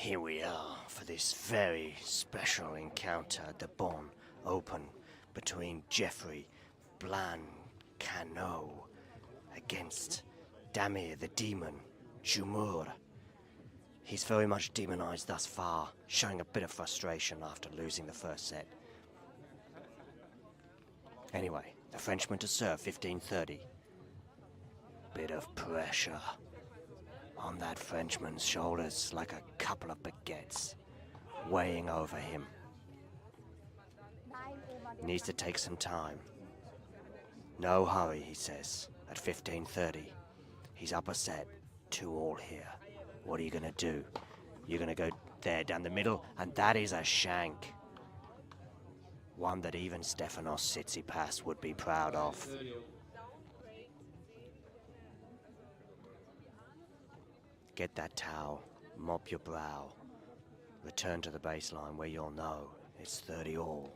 Here we are for this very special encounter at the Bon Open between Jeffrey Blancano against Damir the Demon Jumur. He's very much demonized thus far, showing a bit of frustration after losing the first set. Anyway, the Frenchman to serve, 15-30. Bit of pressure on that Frenchman's shoulders, like a couple of baguettes weighing over him. Needs to take some time. No hurry, he says, at 15-30. He's up a set, 2-all here. What are you gonna do? You're gonna go there down the middle, and that is a shank. One that even Stefanos Tsitsipas would be proud of. Get that towel, mop your brow, return to the baseline where you'll know it's 30-all.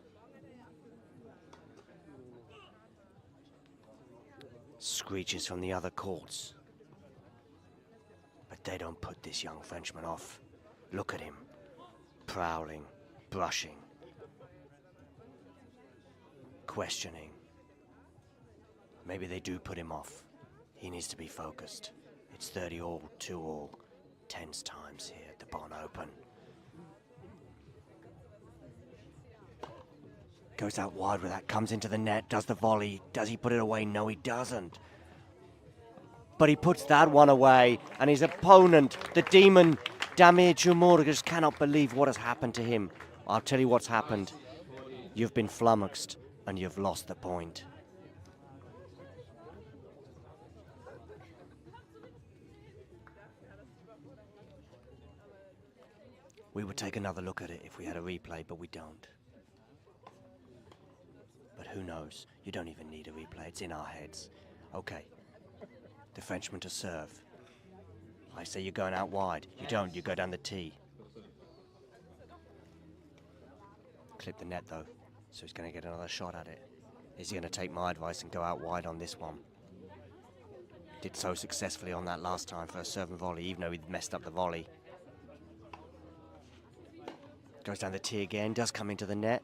Screeches from the other courts. But they don't put this young Frenchman off. Look at him, prowling, brushing, questioning. Maybe they do put him off. He needs to be focused. It's 30-all, 2-all, tense times here at the Bon Open. Goes out wide with that, comes into the net, does the volley. Does he put it away? No, he doesn't. But he puts that one away, and his opponent, the demon, Damir Jumur, just cannot believe what has happened to him. I'll tell you what's happened. You've been flummoxed, and you've lost the point. We would take another look at it if we had a replay, but we don't. But who knows? You don't even need a replay, it's in our heads. Okay, the Frenchman to serve. I say you're going out wide. You don't, you go down the tee. Clip the net though, so he's going to get another shot at it. Is he going to take my advice and go out wide on this one? Did so successfully on that last time for a serve and volley, even though he'd messed up the volley. Goes down the tee again, does come into the net,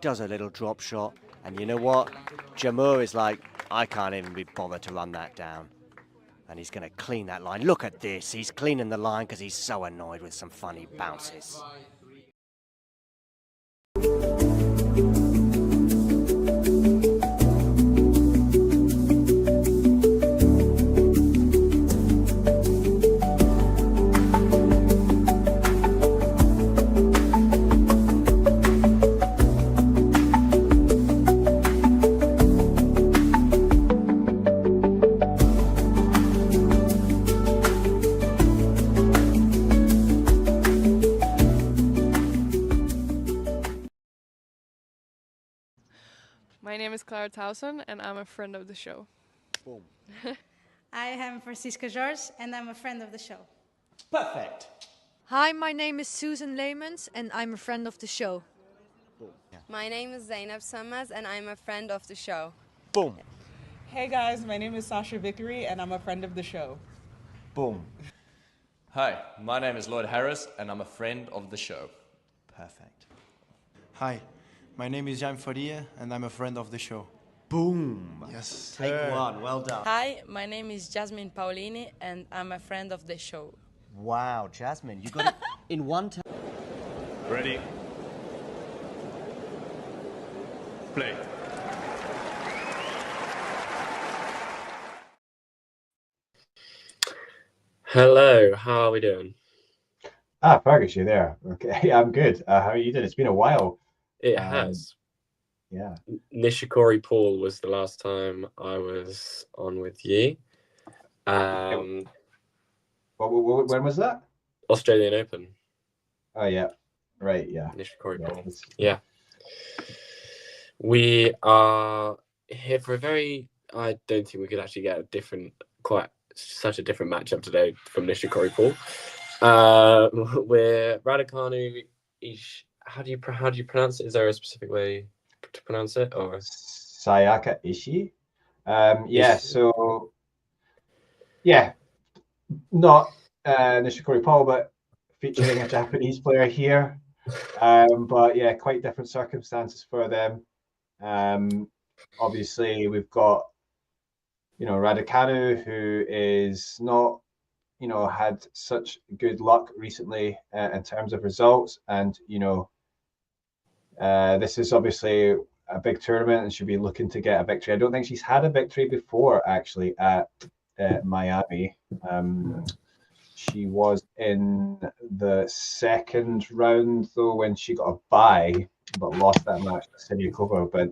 does a little drop shot, and you know what? Jumur is like, I can't even be bothered to run that down. And he's going to clean that line. Look at this, he's cleaning the line because he's so annoyed with some funny bounces. My name is Clara Towson, and I'm a friend of the show. Boom. I am Francisca George, and I'm a friend of the show. Perfect. Hi, my name is Susan Leemans, and I'm a friend of the show. Boom. Yeah. My name is Zainab Sammaz, and I'm a friend of the show. Boom. Hey guys, my name is Sasha Vickery, and I'm a friend of the show. Boom. Hi, my name is Lloyd Harris, and I'm a friend of the show. Perfect. Hi, my name is Jan Faria, and I'm a friend of the show. Boom. Yes. Take one, well done. Hi, my name is Jasmine Paolini, and I'm a friend of the show. Wow, Jasmine, you got it in one time. Ready? Play. Hello, how are we doing? Fergus, you're there. Okay, I'm good. How are you doing? It's been a while. It has. Yeah. Nishikori Paul was the last time I was on with you. When was that? Australian Open. Oh, yeah. Right, yeah. Nishikori Yeah, Paul. it's- Yeah. We are here for a very... I don't think we could actually get such a different matchup today from Nishikori Paul. We're Raducanu. How do you pronounce it? Is there a specific way to pronounce it, or Sayaka Ishii? Not Nishikori Paul, but featuring a Japanese player here. But yeah, quite different circumstances for them. Obviously, we've got, Raducanu, who is not, had such good luck recently in terms of results. And, this is obviously a big tournament and should be looking to get a victory. I don't think she's had a victory before, actually, at Miami. She was in the second round, though, when she got a bye, but lost that match to Sayaka. But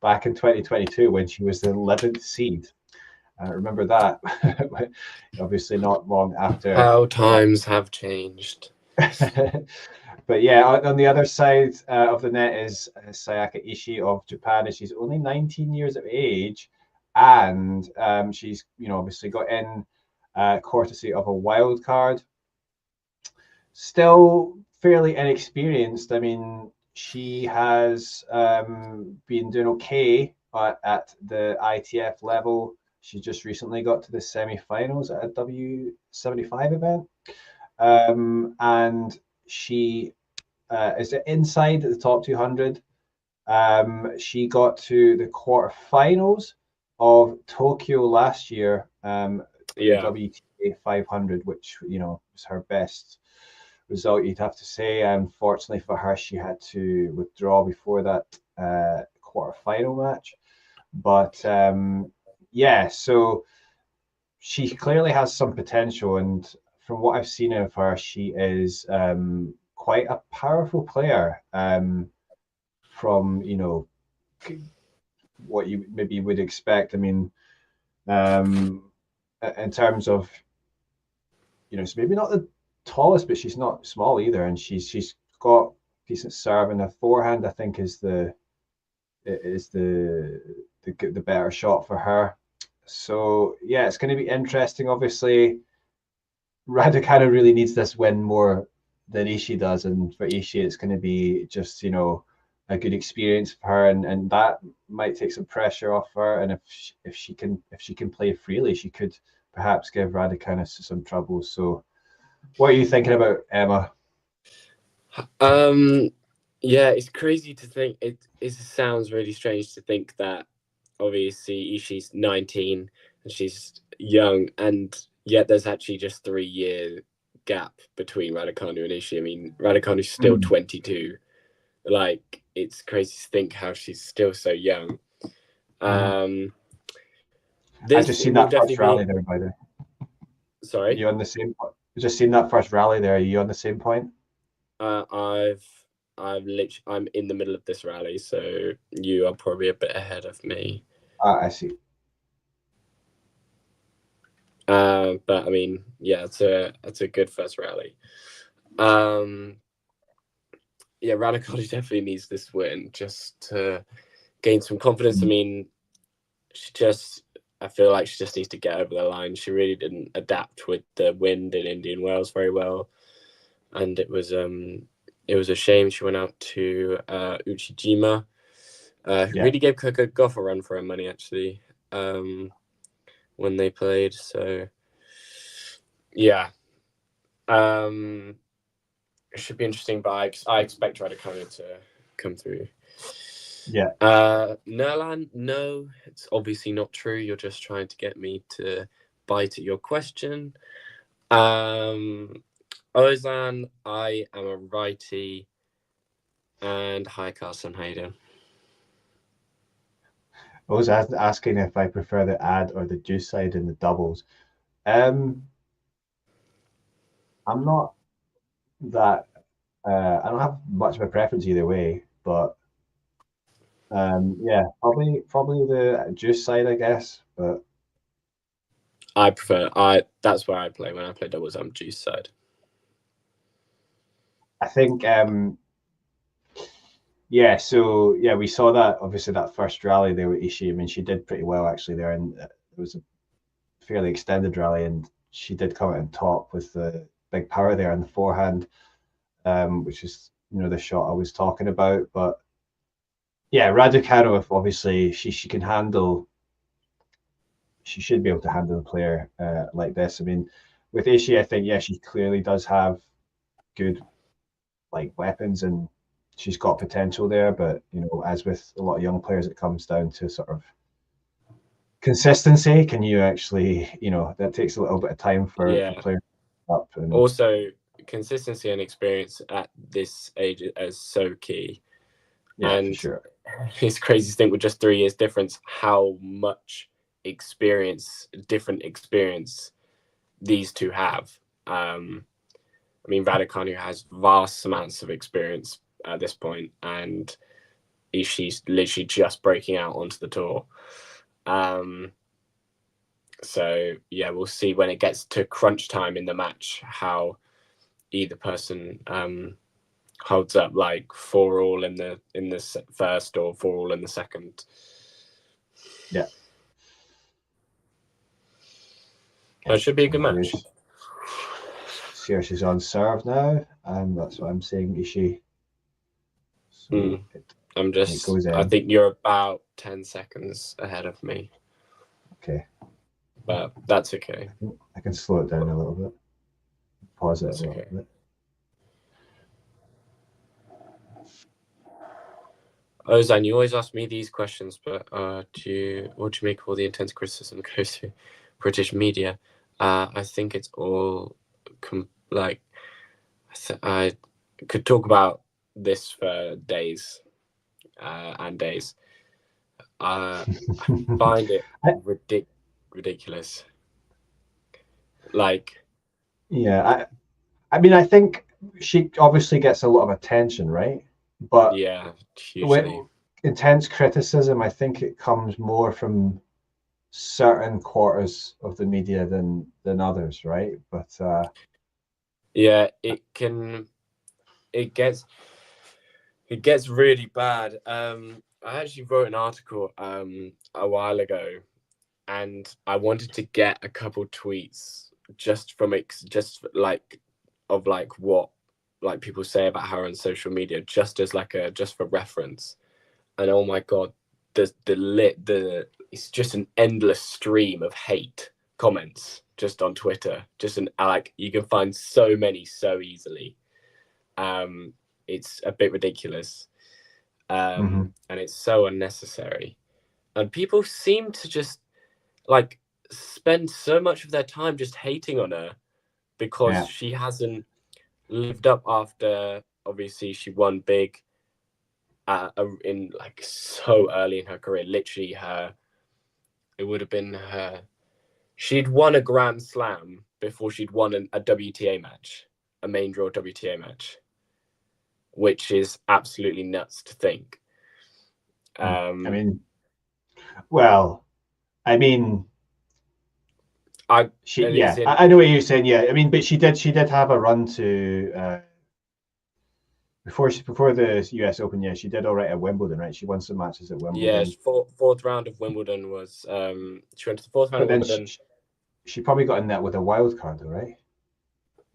back in 2022, when she was the 11th seed, I remember that. Obviously, not long after. How times have changed. But yeah, on the other side of the net is Sayaka Ishii of Japan, and she's only 19 years of age, and she's obviously got in courtesy of a wild card. Still fairly inexperienced. I mean, she has been doing okay at the ITF level. She just recently got to the semi-finals at a W75 event, and she is inside the top 200. She got to the quarterfinals of Tokyo last year, WTA 500, which was her best result, you'd have to say. Unfortunately for her, she had to withdraw before that quarterfinal match. But yeah, so she clearly has some potential, and from what I've seen of her, she is quite a powerful player. From what you maybe would expect. I mean, in terms of she's maybe not the tallest, but she's not small either, and she's got decent serve, and the forehand I think is the better shot for her. So yeah, it's going to be interesting. Obviously, Raducanu really needs this win more than Ishii does, and for Ishii, it's going to be just a good experience for her, and that might take some pressure off her. And if she can play freely, she could perhaps give Raducanu some trouble. So, what are you thinking about, Emma? Yeah, it's crazy to think. It sounds really strange to think that obviously Ishii's 19 and she's young, and yet there's actually just 3-year gap between Raducanu and Ishii. I mean, Raducanu's still 22. Like, it's crazy to think how she's still so young. I just seen that first rally there, by the way. Sorry? Are you on the same point? I just seen that first rally there. Are you on the same point? I'm in the middle of this rally, so you are probably a bit ahead of me. I see. But I mean, yeah, it's a good first rally. Yeah, Raducanu definitely needs this win just to gain some confidence. I mean, I feel like she just needs to get over the line. She really didn't adapt with the wind in Indian Wells very well, and it was a shame she went out to Uchijima, who really gave Goff a run for her money actually when they played. So yeah, it should be interesting, but I expect Raducanu to come through. Yeah. Nerlan, no, it's obviously not true. You're just trying to get me to bite at your question. Ozan, I am a righty. And hi, Carson, how you doing? I was asking if I prefer the ad or the juice side in the doubles. I'm not that. I don't have much of a preference either way, but yeah, probably the juice side, I guess. But I prefer that's where I play when I play doubles. I'm juice side. I think yeah. So yeah, we saw that obviously that first rally there with Ishii. I mean, she did pretty well actually there, and it was a fairly extended rally, and she did come out on top with the big power there on the forehand, which is the shot I was talking about. But yeah, Raducanu, obviously she can handle. She should be able to handle a player like this. I mean, with Ishii, I think she clearly does have good like weapons, and she's got potential there. But as with a lot of young players, it comes down to sort of consistency. Can you actually, that takes a little bit of time for players up. And also, consistency and experience at this age is so key. Yeah, and for sure. It's crazy to think with just 3 years difference how much different experience these two have. I mean, Raducanu has vast amounts of experience at this point, and Ishii's literally just breaking out onto the tour. So yeah, we'll see when it gets to crunch time in the match how either person holds up, like 4-all in the first or 4-all in the second. Yeah. It should be a good match. See how she's on serve now, and that's what I'm saying, Ishii. So I think you're about 10 seconds ahead of me. Okay. But that's okay. I can slow it down a little bit. Pause it a little bit. Ozan, you always ask me these questions, but what do you make of all the intense criticism goes to British media? I think it's all I could talk about this for days and days. I find it ridiculous. Yeah, I mean, I think she obviously gets a lot of attention, right? But yeah, hugely. Intense criticism, I think it comes more from certain quarters of the media than others, right? But yeah, it gets really bad. I actually wrote an article a while ago, and I wanted to get a couple tweets what people say about her on social media, just for reference. And oh my god, it's just an endless stream of hate comments just on Twitter. You can find so many so easily. It's a bit ridiculous, and it's so unnecessary. And people seem to just spend so much of their time just hating on her because she hasn't lived up after. Obviously, she won big in so early in her career. Literally, it would have been her. She'd won a Grand Slam before she'd won a WTA match, a main draw WTA match, which is absolutely nuts to think. I know what you're saying. Yeah, I mean, but she did have a run to before the US Open. Yeah, she did all right at Wimbledon, right? She won some matches at Wimbledon. Yeah, fourth round of Wimbledon was she went to the fourth round of Wimbledon. She probably got in that with a wild card, though, right?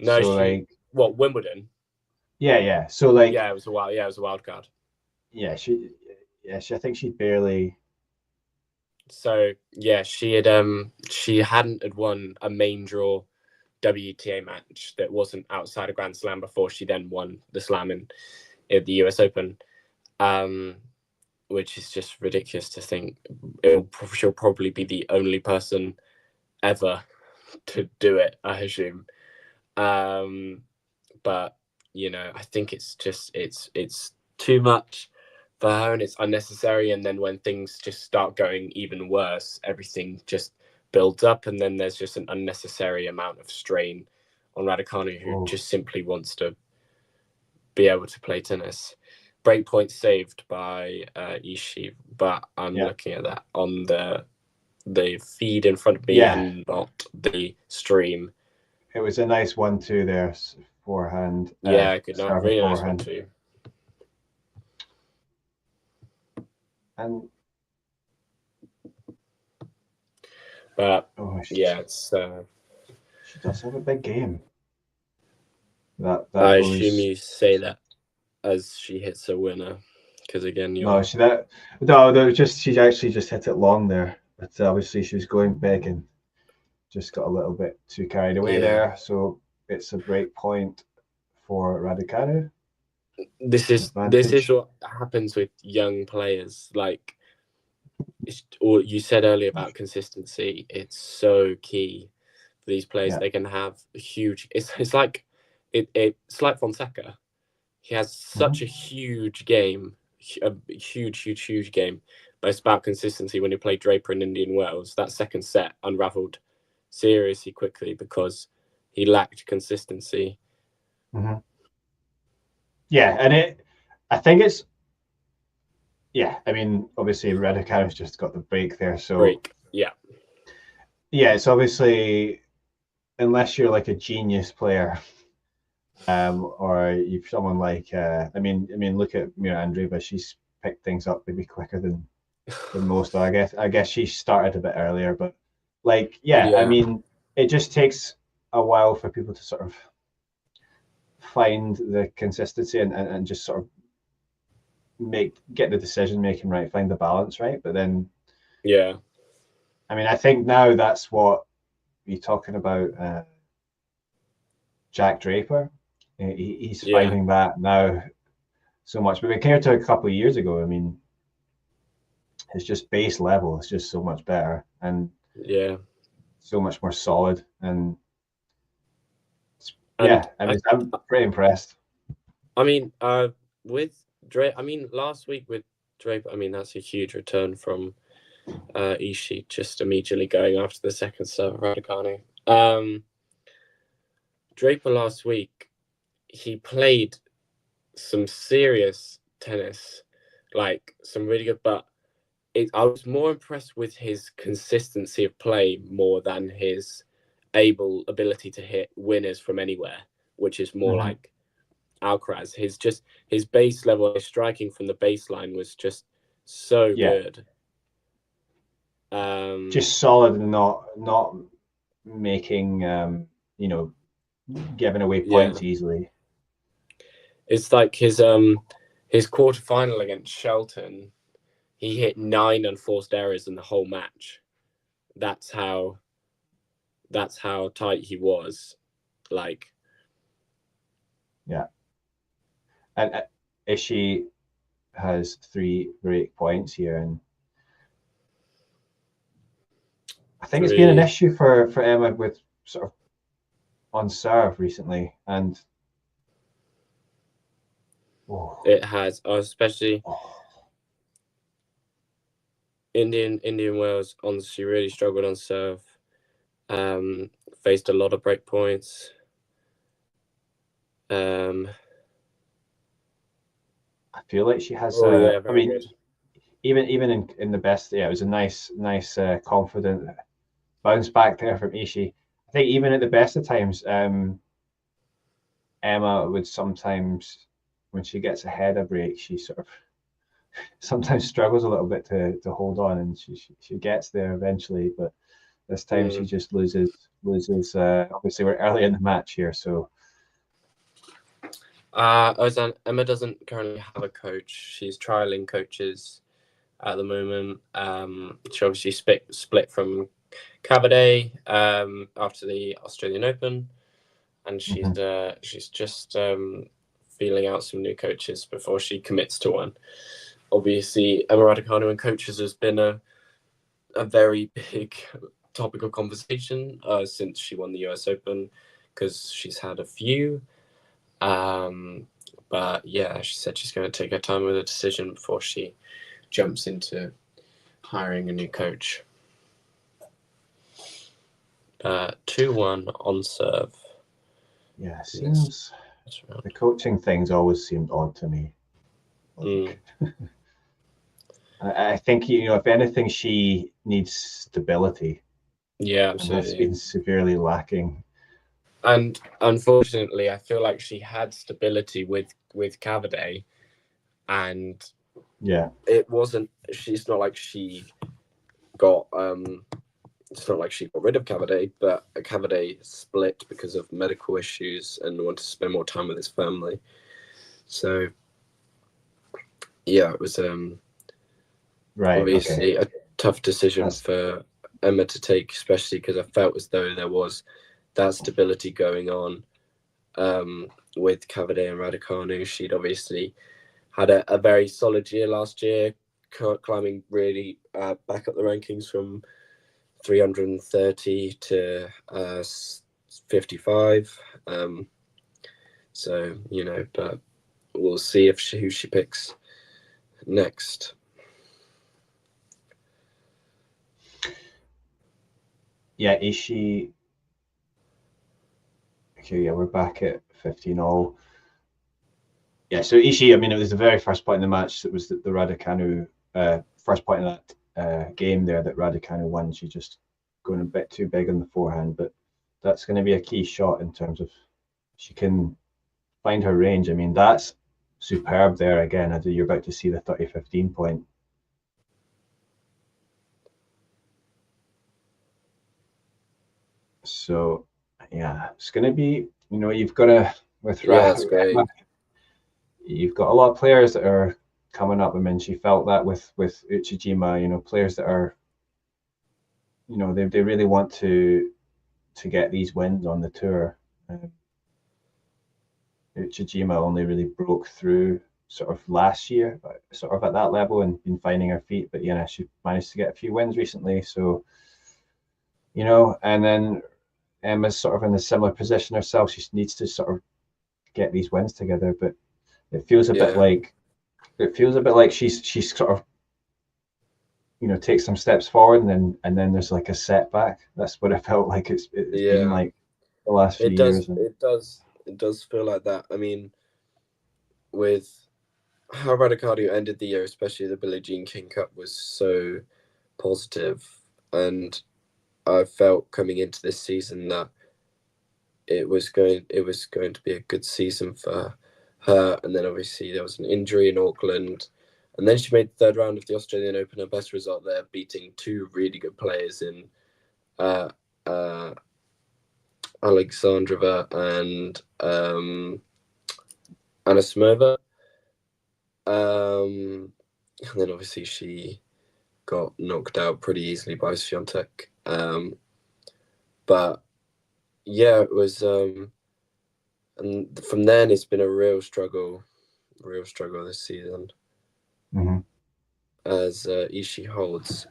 No, Wimbledon? Yeah. So it was a wild card. Yeah, I think she barely. So yeah, she hadn't won a main draw WTA match that wasn't outside a Grand Slam before she then won the Slam at the US Open, which is just ridiculous to think. She'll probably be the only person ever to do it, I assume. But I think it's too much for her, and it's unnecessary. And then when things just start going even worse, everything just builds up, and then there's just an unnecessary amount of strain on Raducanu, who just simply wants to be able to play tennis. Breakpoint saved by Ishii, but I'm looking at that on the feed in front of me and not the stream. It was a nice 1-2 there, forehand. Yeah, good night. Really nice 1-2. And it's she does have a big game. I assume you say that as she hits a winner, because again, she actually just hit it long there, but obviously she was going big and just got a little bit too carried away there. So it's a break point for Raducanu. This is what happens with young players. Like, or you said earlier about consistency. It's so key for these players. Yeah. They can have a huge. It's like Fonseca. He has such a huge game, a huge game. But it's about consistency. When he played Draper in Indian Wells, that second set unravelled seriously quickly because he lacked consistency. Mm-hmm. Yeah, and I think it's. Yeah, I mean, obviously Raducanu's just got the break there, so yeah, it's obviously, unless you're like a genius player, or you've someone like I mean, look at Mira Andreeva. She's picked things up maybe quicker than most. I guess she started a bit earlier, but like, I mean, it just takes a while for people to sort of find the consistency and just sort of get the decision making right, find the balance right. But then, I mean, I think now that's what you're talking about. Jack Draper, he's finding that now so much. But compared to a couple of years ago, I mean, it's just base level. It's just so much better and so much more solid. And I mean, I'm pretty impressed. I mean, with Draper, I mean, last week with Draper, I mean, that's a huge return from Ishii just immediately going after the second serve, Raducanu. Draper last week, he played some serious tennis, like some really good, but I was more impressed with his consistency of play more than his ability to hit winners from anywhere, which is more like Alcaraz. His base level, his striking from the baseline was just so good. Just solid and not making giving away points easily. It's like his quarterfinal against Shelton, he hit 9 unforced errors in the whole match. That's how tight he was. Like, and Ishii has 3 break points here, and I think it's been an issue for Emma with sort of on serve recently, and it has, especially Indian Wells. She really struggled on serve. Faced a lot of break points. I feel like she has. I mean, good. even in the best, it was a nice, confident bounce back there from Ishii. I think even at the best of times, Emma would sometimes, when she gets ahead of break, she sort of sometimes struggles a little bit to hold on, and she gets there eventually. But this time she just loses. Obviously, we're early in the match here, so. Emma doesn't currently have a coach. She's trialing coaches at the moment. She obviously split from Cavade after the Australian Open, and she's just feeling out some new coaches before she commits to one. Obviously, Emma Raducanu and coaches has been a very big topic of conversation since she won the US Open, because she's had a few. But yeah, she said she's going to take her time with a decision before she jumps into hiring a new coach. 2-1 on serve. Yeah, seems the coaching things always seemed odd to me. I think, if anything, she needs stability. Yeah, absolutely. And that's been severely lacking. And unfortunately, I feel like she had stability with Cavade, and it wasn't. It's not like she got. It's not like she got rid of Cavade, but Cavade split because of medical issues and wanted to spend more time with his family. So, yeah, it was obviously a tough decision for Emma to take, especially because I felt as though there was that stability going on, with Cavade and Raducanu. She'd obviously had a very solid year last year, climbing really back up the rankings from 330 to 55. So, but we'll see who she picks next. Yeah, Ishii. Okay, yeah, we're back at 15-all. Yeah, so Ishii, I mean, it was the very first point in the match. It was the Raducanu first point in that game there that Raducanu won. She just going a bit too big on the forehand, but that's going to be a key shot in terms of she can find her range. I mean, that's superb there again. As you're about to see the 30-15 point. So, yeah, it's going to be, you've got to, that's great. You've got a lot of players that are coming up. I mean, she felt that with Uchijima, players that are, they really want to get these wins on the tour. Uchijima only really broke through sort of last year, sort of at that level and been finding her feet. But she managed to get a few wins recently. So, and then Emma's sort of in a similar position herself. She needs to sort of get these wins together, but it feels a bit like she's sort of takes some steps forward and then there's like a setback. That's what it felt like. It's been like the last few years. It does feel like that. I mean, with how Raducanu ended the year, especially the Billie Jean King Cup, was so positive, and I felt coming into this season that it was going to be a good season for her. And then obviously there was an injury in Auckland, and then she made the third round of the Australian Open. Her best result there, beating two really good players in Alexandrova and Anisimova. And then obviously she got knocked out pretty easily by Swiatek. But yeah, it was, and from then it's been a real struggle this season. Mm-hmm. As Ishii holds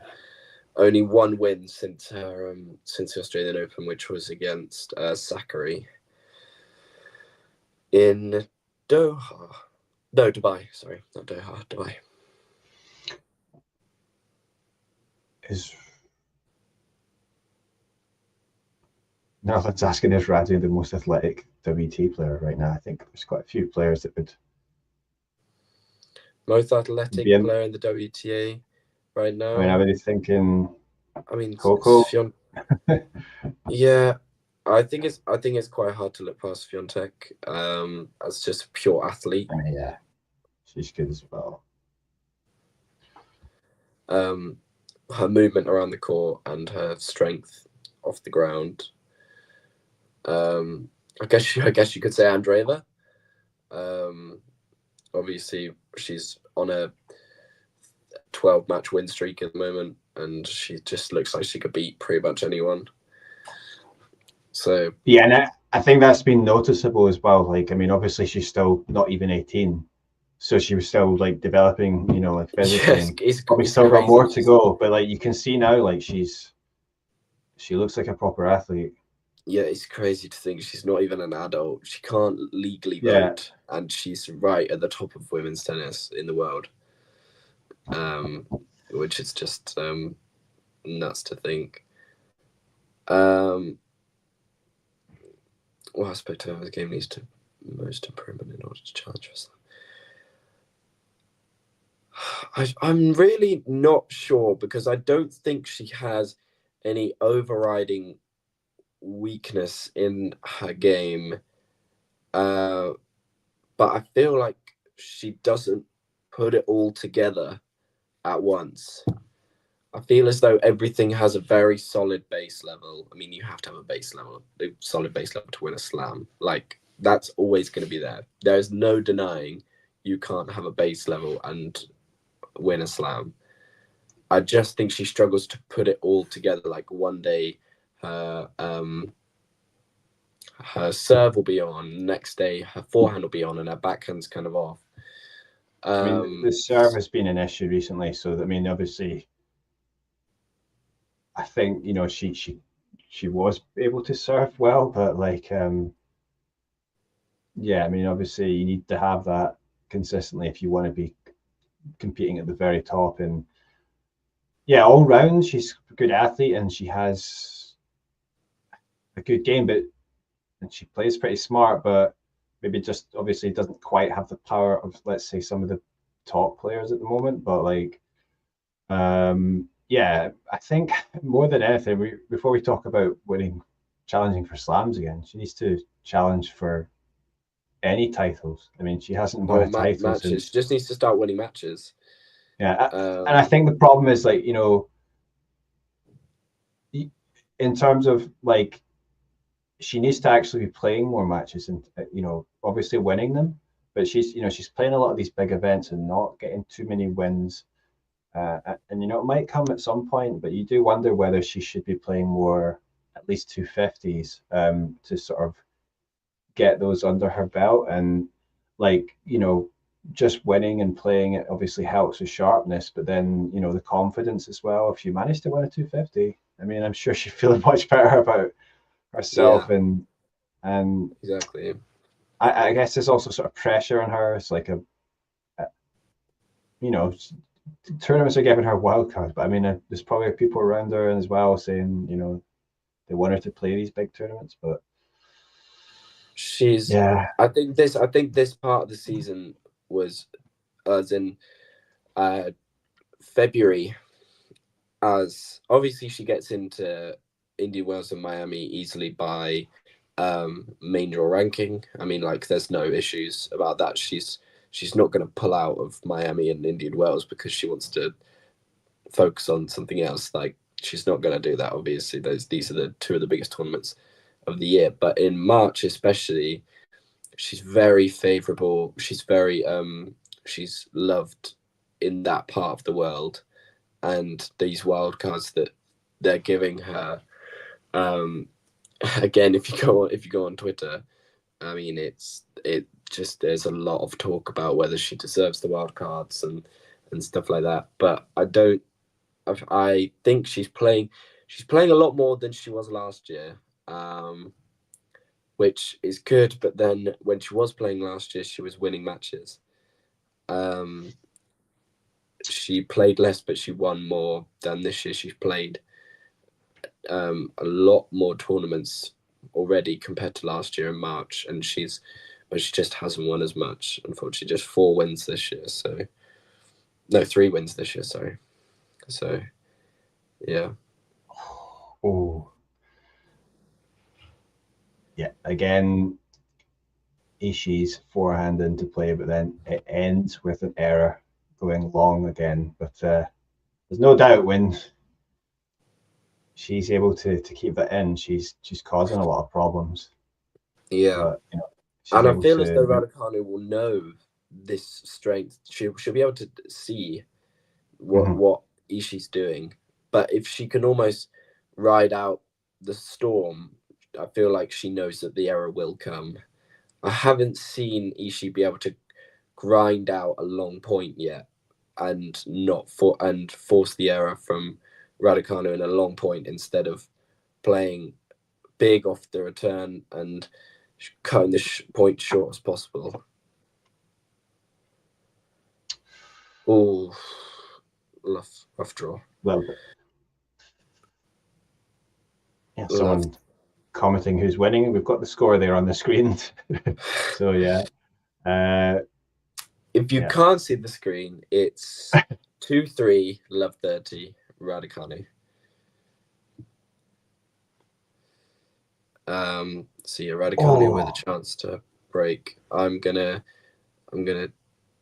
only one win since the Australian Open, which was against Sakkari in Doha. No, Dubai. Sorry, not Doha. Dubai. No, that's asking, is Radu the most athletic WT player right now? I think there's quite a few players that would. Most athletic player in the WTA right now. I mean, I was thinking. I mean, Coco. Yeah, I think it's quite hard to look past Swiatek as just a pure athlete. Yeah, she's good as well. Her movement around the court and her strength off the ground. I guess you could say Andreeva. Obviously, she's on a 12-match win streak at the moment, and she just looks like she could beat pretty much anyone. So yeah, and I think that's been noticeable as well. Like, I mean, obviously she's still not even 18, so she was still like developing, like physically. Yes, it's probably still got more to go, but like you can see now, like she looks like a proper athlete. Yeah, it's crazy to think she's not even an adult. She can't legally vote, and she's right at the top of women's tennis in the world, which is just nuts to think. What aspect of the game needs to most improvement in order to challenge herself? I'm really not sure, because I don't think she has any overriding weakness in her game, but I feel like she doesn't put it all together at once. I feel as though everything has a very solid base level. I mean, you have to have a solid base level to win a slam. Like, that's always going to be there. There's no denying you can't have a base level and win a slam. I just think she struggles to put it all together. Like, one day her her serve will be on. Next day, her forehand will be on, and her backhand's kind of off. I mean, the serve has been an issue recently. So, I mean, obviously, I think, you know, she was able to serve well, but like, yeah, I mean, obviously, you need to have that consistently if you want to be competing at the very top. And yeah, all round, she's a good athlete and she has a good game, and she plays pretty smart, but maybe just obviously doesn't quite have the power of, let's say, some of the top players at the moment. But like, yeah, I think more than anything, before we talk about challenging for slams again, she needs to challenge for any titles. I mean, she hasn't won a title matches. since. She just needs to start winning matches. Yeah, and I think the problem is, like, you know, in terms of like, she needs to actually be playing more matches and, you know, obviously winning them. But she's playing a lot of these big events and not getting too many wins. And you know, it might come at some point, but you do wonder whether she should be playing more, at least 250s, to sort of get those under her belt. And like, you know, just winning and playing it obviously helps with sharpness, but then, you know, the confidence as well. If you manage to win a 250, I mean, I'm sure she's feeling much better about herself. Yeah. And exactly. I guess there's also sort of pressure on her. It's like you know, tournaments are giving her wild cards, but I mean, there's probably people around her as well saying, you know, they want her to play these big tournaments, but yeah. I think this part of the season was as in February, as obviously she gets into Indian Wells and Miami easily by main draw ranking. I mean, like, there's no issues about that. She's not going to pull out of Miami and Indian Wells because she wants to focus on something else. Like, she's not going to do that. Obviously, these are the two of the biggest tournaments of the year. But in March, especially, she's very favorable. She's very she's loved in that part of the world, and these wild cards that they're giving her. Again, if you go on Twitter, I mean, it just, there's a lot of talk about whether she deserves the wild cards and stuff like that. But I think she's playing a lot more than she was last year, which is good. But then when she was playing last year, she was winning matches. She played less, but she won more than this year. She's played a lot more tournaments already compared to last year in March, and but she just hasn't won as much, unfortunately. Just 4 wins this year, 3 wins this year, sorry. So yeah. Oh yeah, again, Ishii's forehand into play, but then it ends with an error going long again. But there's no doubt when she's able to keep that in, she's causing a lot of problems. Yeah. But, you know, and I feel as though Raducanu will know this strength. She'll be able to see what Ishii's doing. But if she can almost ride out the storm, I feel like she knows that the error will come. I haven't seen Ishii be able to grind out a long point yet and force the error from Raducanu in a long point instead of playing big off the return and cutting the point short as possible. Oh, rough draw. Well, yeah, someone commenting who's winning. We've got the score there on the screen. So yeah. If you can't see the screen, it's 2-3, love 30, Raducanu. So yeah, Raducanu with a chance to break. I'm gonna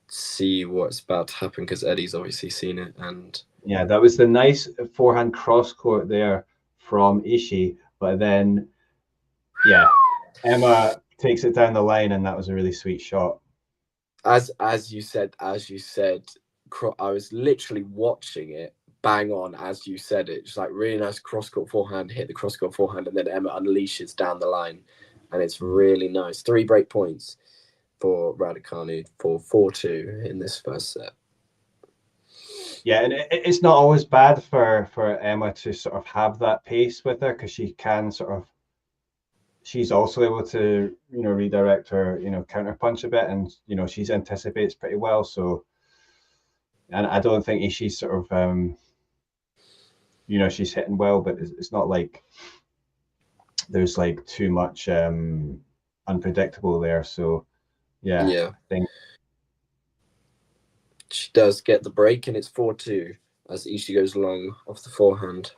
see what's about to happen because Eddie's obviously seen it. And yeah, that was the nice forehand cross court there from Ishii, but then Emma takes it down the line, and that was a really sweet shot. As you said, I was literally watching it bang on as you said it. Just like really nice cross court forehand, hit the cross court forehand, and then Emma unleashes down the line, and it's really nice. 3 break points for Raducanu for 4-2 in this first set. Yeah, and it's not always bad for Emma to sort of have that pace with her, because she can sort of, she's also able to, you know, redirect her, you know, counter punch a bit, and you know, she's anticipates pretty well. So, and I don't think she's sort of, you know, she's hitting well, but it's not like there's like too much unpredictable there. So, yeah, I think she does get the break, and it's 4-2 as Ishii goes long off the forehand.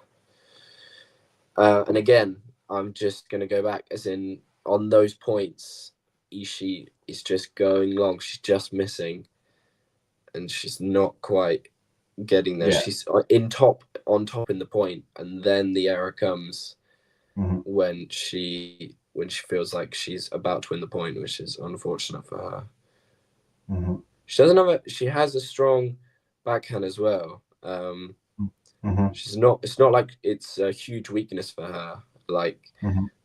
And again, I'm just going to go back, as in on those points, Ishii is just going long. She's just missing, and she's not quite getting there. Yeah. She's on top in the point, and then the error comes when she feels like she's about to win the point, which is unfortunate for her. She has a strong backhand as well. She's not. It's not like it's a huge weakness for her.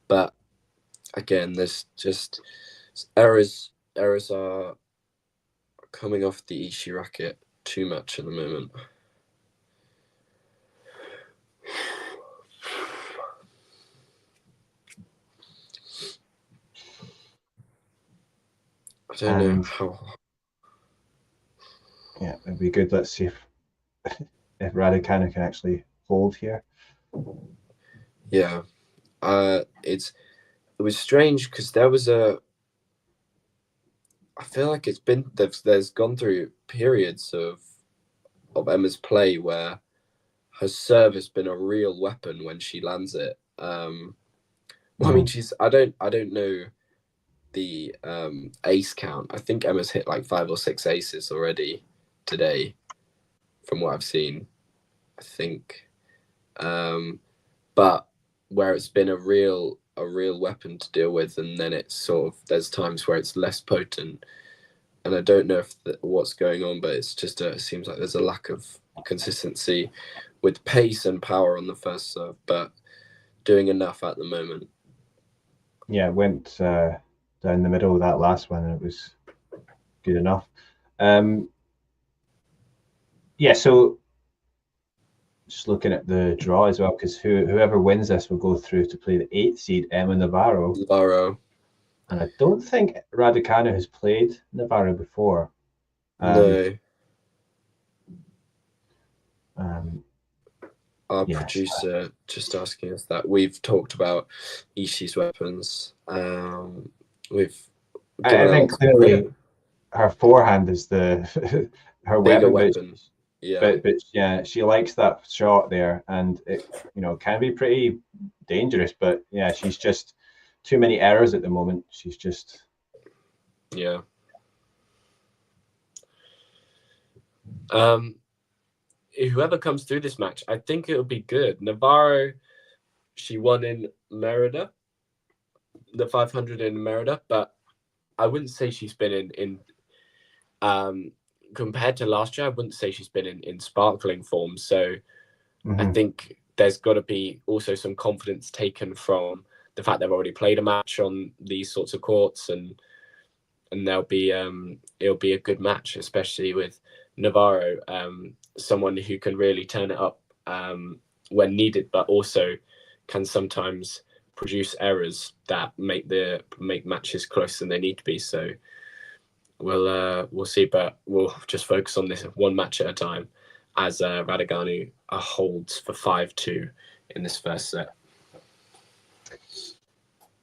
But again, there's just errors are coming off the Ishii racket too much at the moment. I don't know how. Yeah, it'd be good. Let's see if Raducanu can actually hold here. Yeah, it was strange because there was I feel like it's been there's gone through periods of Emma's play where her serve has been a real weapon when she lands it. I mean, I don't know the ace count. I think Emma's hit like 5 or 6 aces already today, from what I've seen. I think, but where it's been a real weapon to deal with, and then it's sort of, there's times where it's less potent, and I don't know if what's going on, but it's just it seems like there's a lack of consistency with pace and power on the first serve, but doing enough at the moment. Yeah, it went down the middle of that last one, and it was good enough. Yeah, so just looking at the draw as well, because whoever wins this will go through to play the 8th seed, Emma Navarro. And I don't think Raducanu has played Navarro before. No. Our producer just asking us that. We've talked about Ishii's weapons. I think clearly her forehand is the her bigger weapon. Yeah. But yeah, she likes that shot there, and it, you know, can be pretty dangerous. But yeah, she's just too many errors at the moment. She's just whoever comes through this match, I think it'll be good. Navarro, she won in Merida, the 500 in Merida, but I wouldn't say she's been in compared to last year, I wouldn't say she's been in sparkling form. So I think there's got to be also some confidence taken from the fact they've already played a match on these sorts of courts, and it'll be a good match, especially with Navarro, someone who can really turn it up when needed, but also can sometimes produce errors that make matches closer than they need to be. So we'll see, but we'll just focus on this one match at a time, as Raducanu holds for 5-2 in this first set.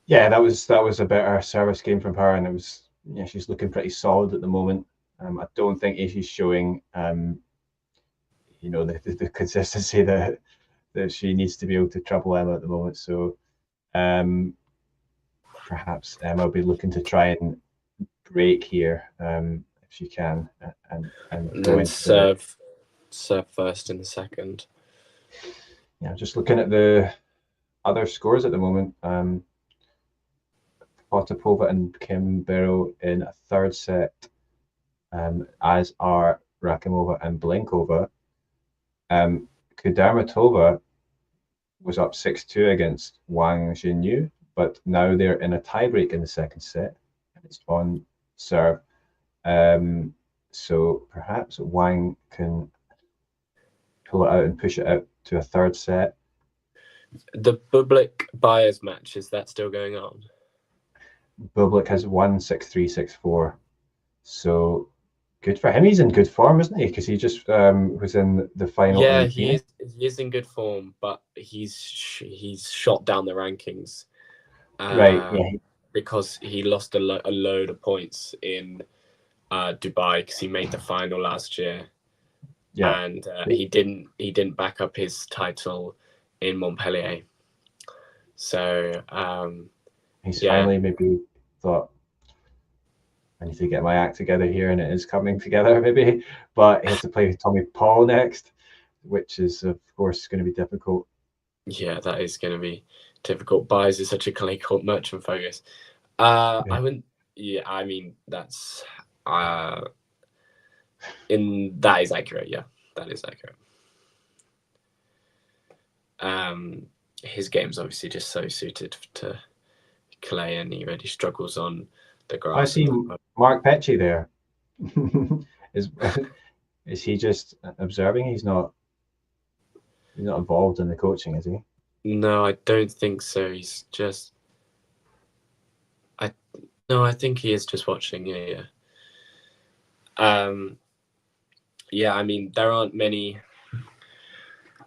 Yeah, that was a better service game from her, and it was, yeah, she's looking pretty solid at the moment. I don't think she's showing you know, the consistency that she needs to be able to trouble Emma at the moment. So perhaps Emma will be looking to try and break here if she can, and go into serve first in the second. Yeah, just looking at the other scores at the moment. Potapova and Kimbero in a third set, as are Rakimova and Blinkova. Kudermetova was up 6-2 against Wang Jinyu, but now they're in a tiebreak in the second set. It's on serve. So perhaps Wang can pull it out and push it out to a third set. The Bublik Buyers match, is that still going on? Bublik has won 6-3, 6-4. So good for him. He's in good form, isn't he? Because he just was in the final. Yeah, he is in good form, but he's shot down the rankings. Right. Yeah. Because he lost a load of points in Dubai because he made the final last year. Yeah. And he didn't back up his title in Montpellier. So he's finally maybe thought, I need to get my act together here, and it is coming together maybe. But he has to play Tommy Paul next, which is of course going to be difficult. Yeah, that is going to be difficult. Buys is such a clay court merchant focus. I wouldn't. Yeah, I mean that's that is accurate. Yeah, that is accurate. His game's obviously just so suited to clay, and he really struggles on the grass. I see Mark Petchy there. Is he just observing? He's not involved in the coaching, is he? No, I don't think so. He's just. I think he is just watching. Yeah. Yeah, I mean there aren't many.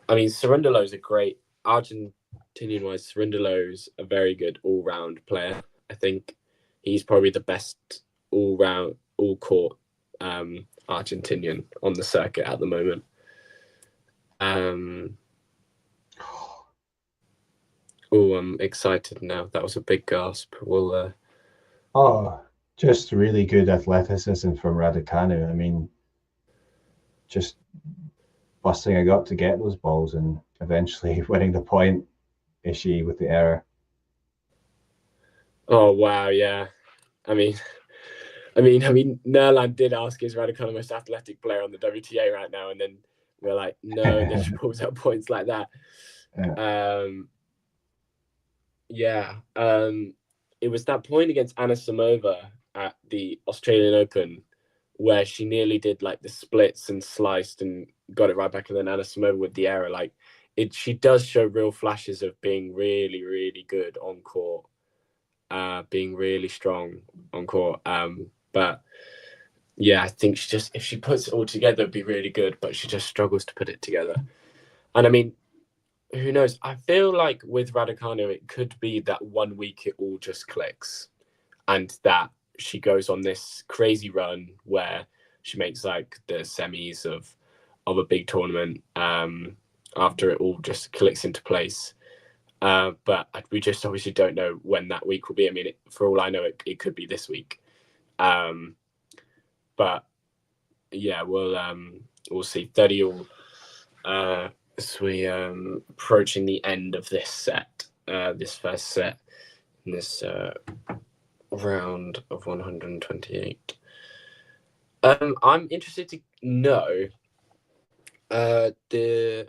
I mean, Cerundolo's a great Argentinian-wise. Cerundolo's a very good all-round player. I think he's probably the best all-round, all-court Argentinian on the circuit at the moment. I'm excited now. That was a big gasp. We'll. Just really good athleticism from Raducanu. I mean, just busting a gut to get those balls and eventually winning the point. Ishii with the error. Oh wow, yeah. I mean, Nerland did ask, is Raducanu the most athletic player on the WTA right now? And then we're like, no, and then she pulls out points like that. It was that point against Anna Samova at the Australian Open where she nearly did like the splits and sliced and got it right back, and then Anna Samova with the error. Like she does show real flashes of being really, really good on court, being really strong on court. But yeah, I think she just, if she puts it all together, it'd be really good, but she just struggles to put it together. And I mean, who knows? I feel like with Raducanu, it could be that 1 week it all just clicks, and that she goes on this crazy run where she makes like the semis of a big tournament after it all just clicks into place. But we just obviously don't know when that week will be. I mean, for all I know, it could be this week. But yeah, we'll see. 30 all. As we approaching the end of this set, this first set in this round of 128. I'm interested to know the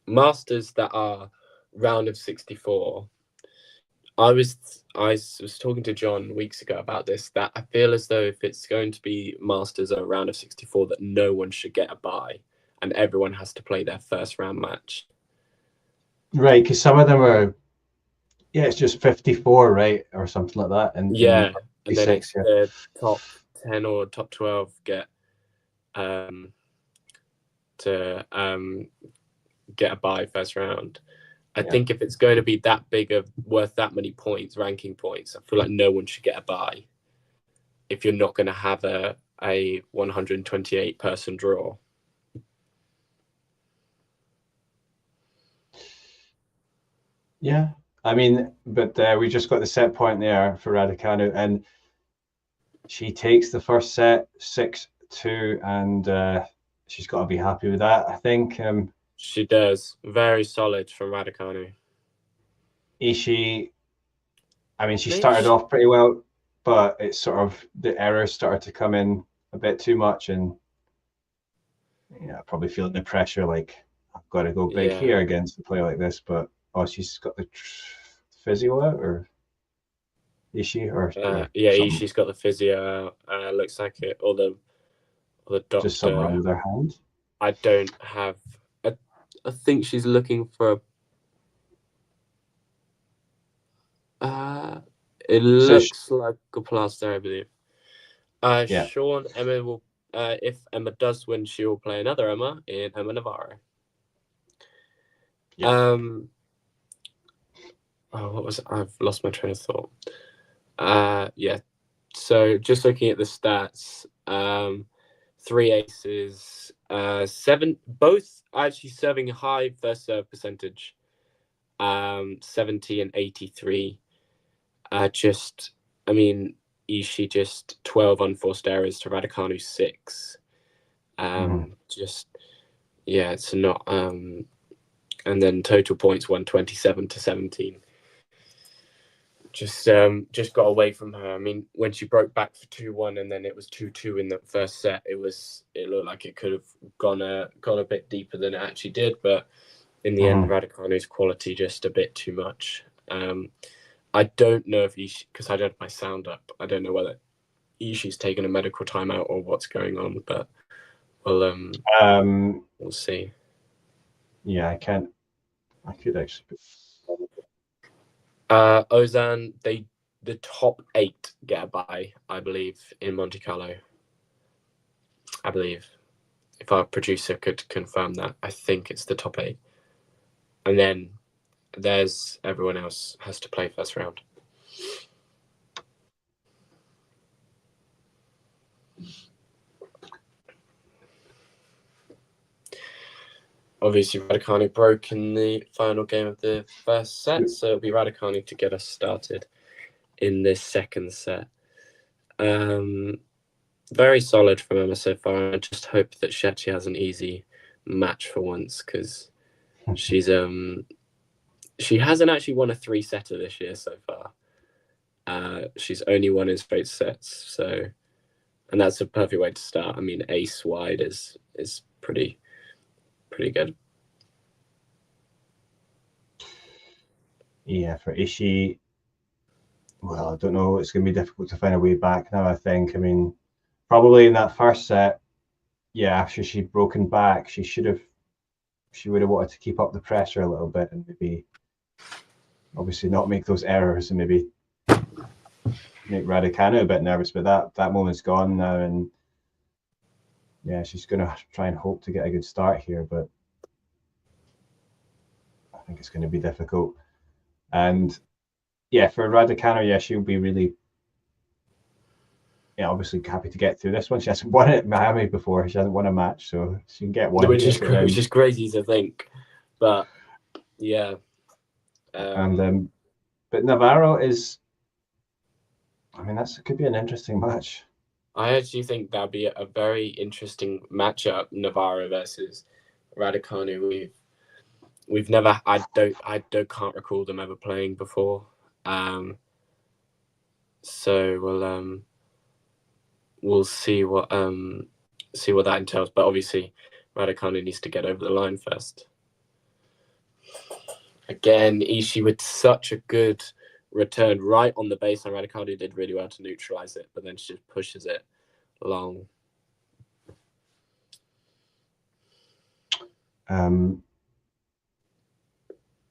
masters that are round of 64. I was talking to John weeks ago about this, that I feel as though if it's going to be masters at a round of 64, that no one should get a bye and everyone has to play their first round match. Right, because some of them are, it's just 54, right, or something like that. And and then it's the top 10 or top 12 get to get a bye first round. I think if it's going to be that big of worth that many points, ranking points, I feel like no one should get a bye if you're not going to have a 128 person draw. Yeah, I mean, but we just got the set point there for Raducanu, and she takes the first set 6-2, and she's got to be happy with that, I think. She does. Very solid from Raducanu. Ishii, I mean, she started off pretty well, but it's sort of the errors started to come in a bit too much, and probably feeling the pressure, like I've got to go big here against a player like this. But Oh, she's got the physio out, or Ishii, or yeah, something. Ishii's got the physio out. Looks like it, or the doctor. Just something wrong with her hand. I don't have. I think she's looking for. It looks like a plaster, I believe. Yeah. Sean, Emma will. If Emma does win, she will play another Emma in Emma Navarro. Yeah. Oh, what was it? I've lost my train of thought. Yeah. So just looking at the stats, 3 aces, 7, both actually serving high first serve percentage, 70 and 83. Ishii just 12 unforced errors to Raducanu 6. It's not. And then total points 127 to 17. Just got away from her. I mean, when she broke back for 2-1 and then it was 2-2 in the first set, it looked like it could have gone a bit deeper than it actually did. But in the end, Raducanu's quality just a bit too much. I don't know if Ishii, because I don't have my sound up, I don't know whether Ishii's taken a medical timeout or what's going on, but we'll see. Yeah, I could actually. Ozan, the top 8 get a bye, I believe, in Monte Carlo. I believe, if our producer could confirm that, I think it's the top 8, and then there's everyone else has to play first round. Obviously, Raducanu broke in the final game of the first set, so it'll be Raducanu to get us started in this second set. Very solid from Emma so far. I just hope that Shechi has an easy match for once, because she hasn't actually won a 3-setter this year so far. She's only won in straight sets, and that's a perfect way to start. I mean, ace wide is pretty good. Yeah, for Ishii, well, I don't know. It's going to be difficult to find a way back now, I think. I mean, probably in that first set, after she'd broken back, she would have wanted to keep up the pressure a little bit and maybe, obviously, not make those errors and maybe make Raducanu a bit nervous. But that moment's gone now, and she's going to try and hope to get a good start here, but I think it's going to be difficult. And for Raducanu, she'll be really, obviously happy to get through this one. She hasn't won at Miami before. She hasn't won a match, so she can get one. Which is crazy to think, but yeah. But Navarro is. I mean, could be an interesting match. I actually think that'd be a very interesting matchup, Navarro versus Raducanu. We've never. I can't recall them ever playing before. So we'll see what that entails. But obviously, Raducanu needs to get over the line first. Again, Ishii with such a good return right on the baseline. Raducanu did really well to neutralize it, but then she just pushes it long.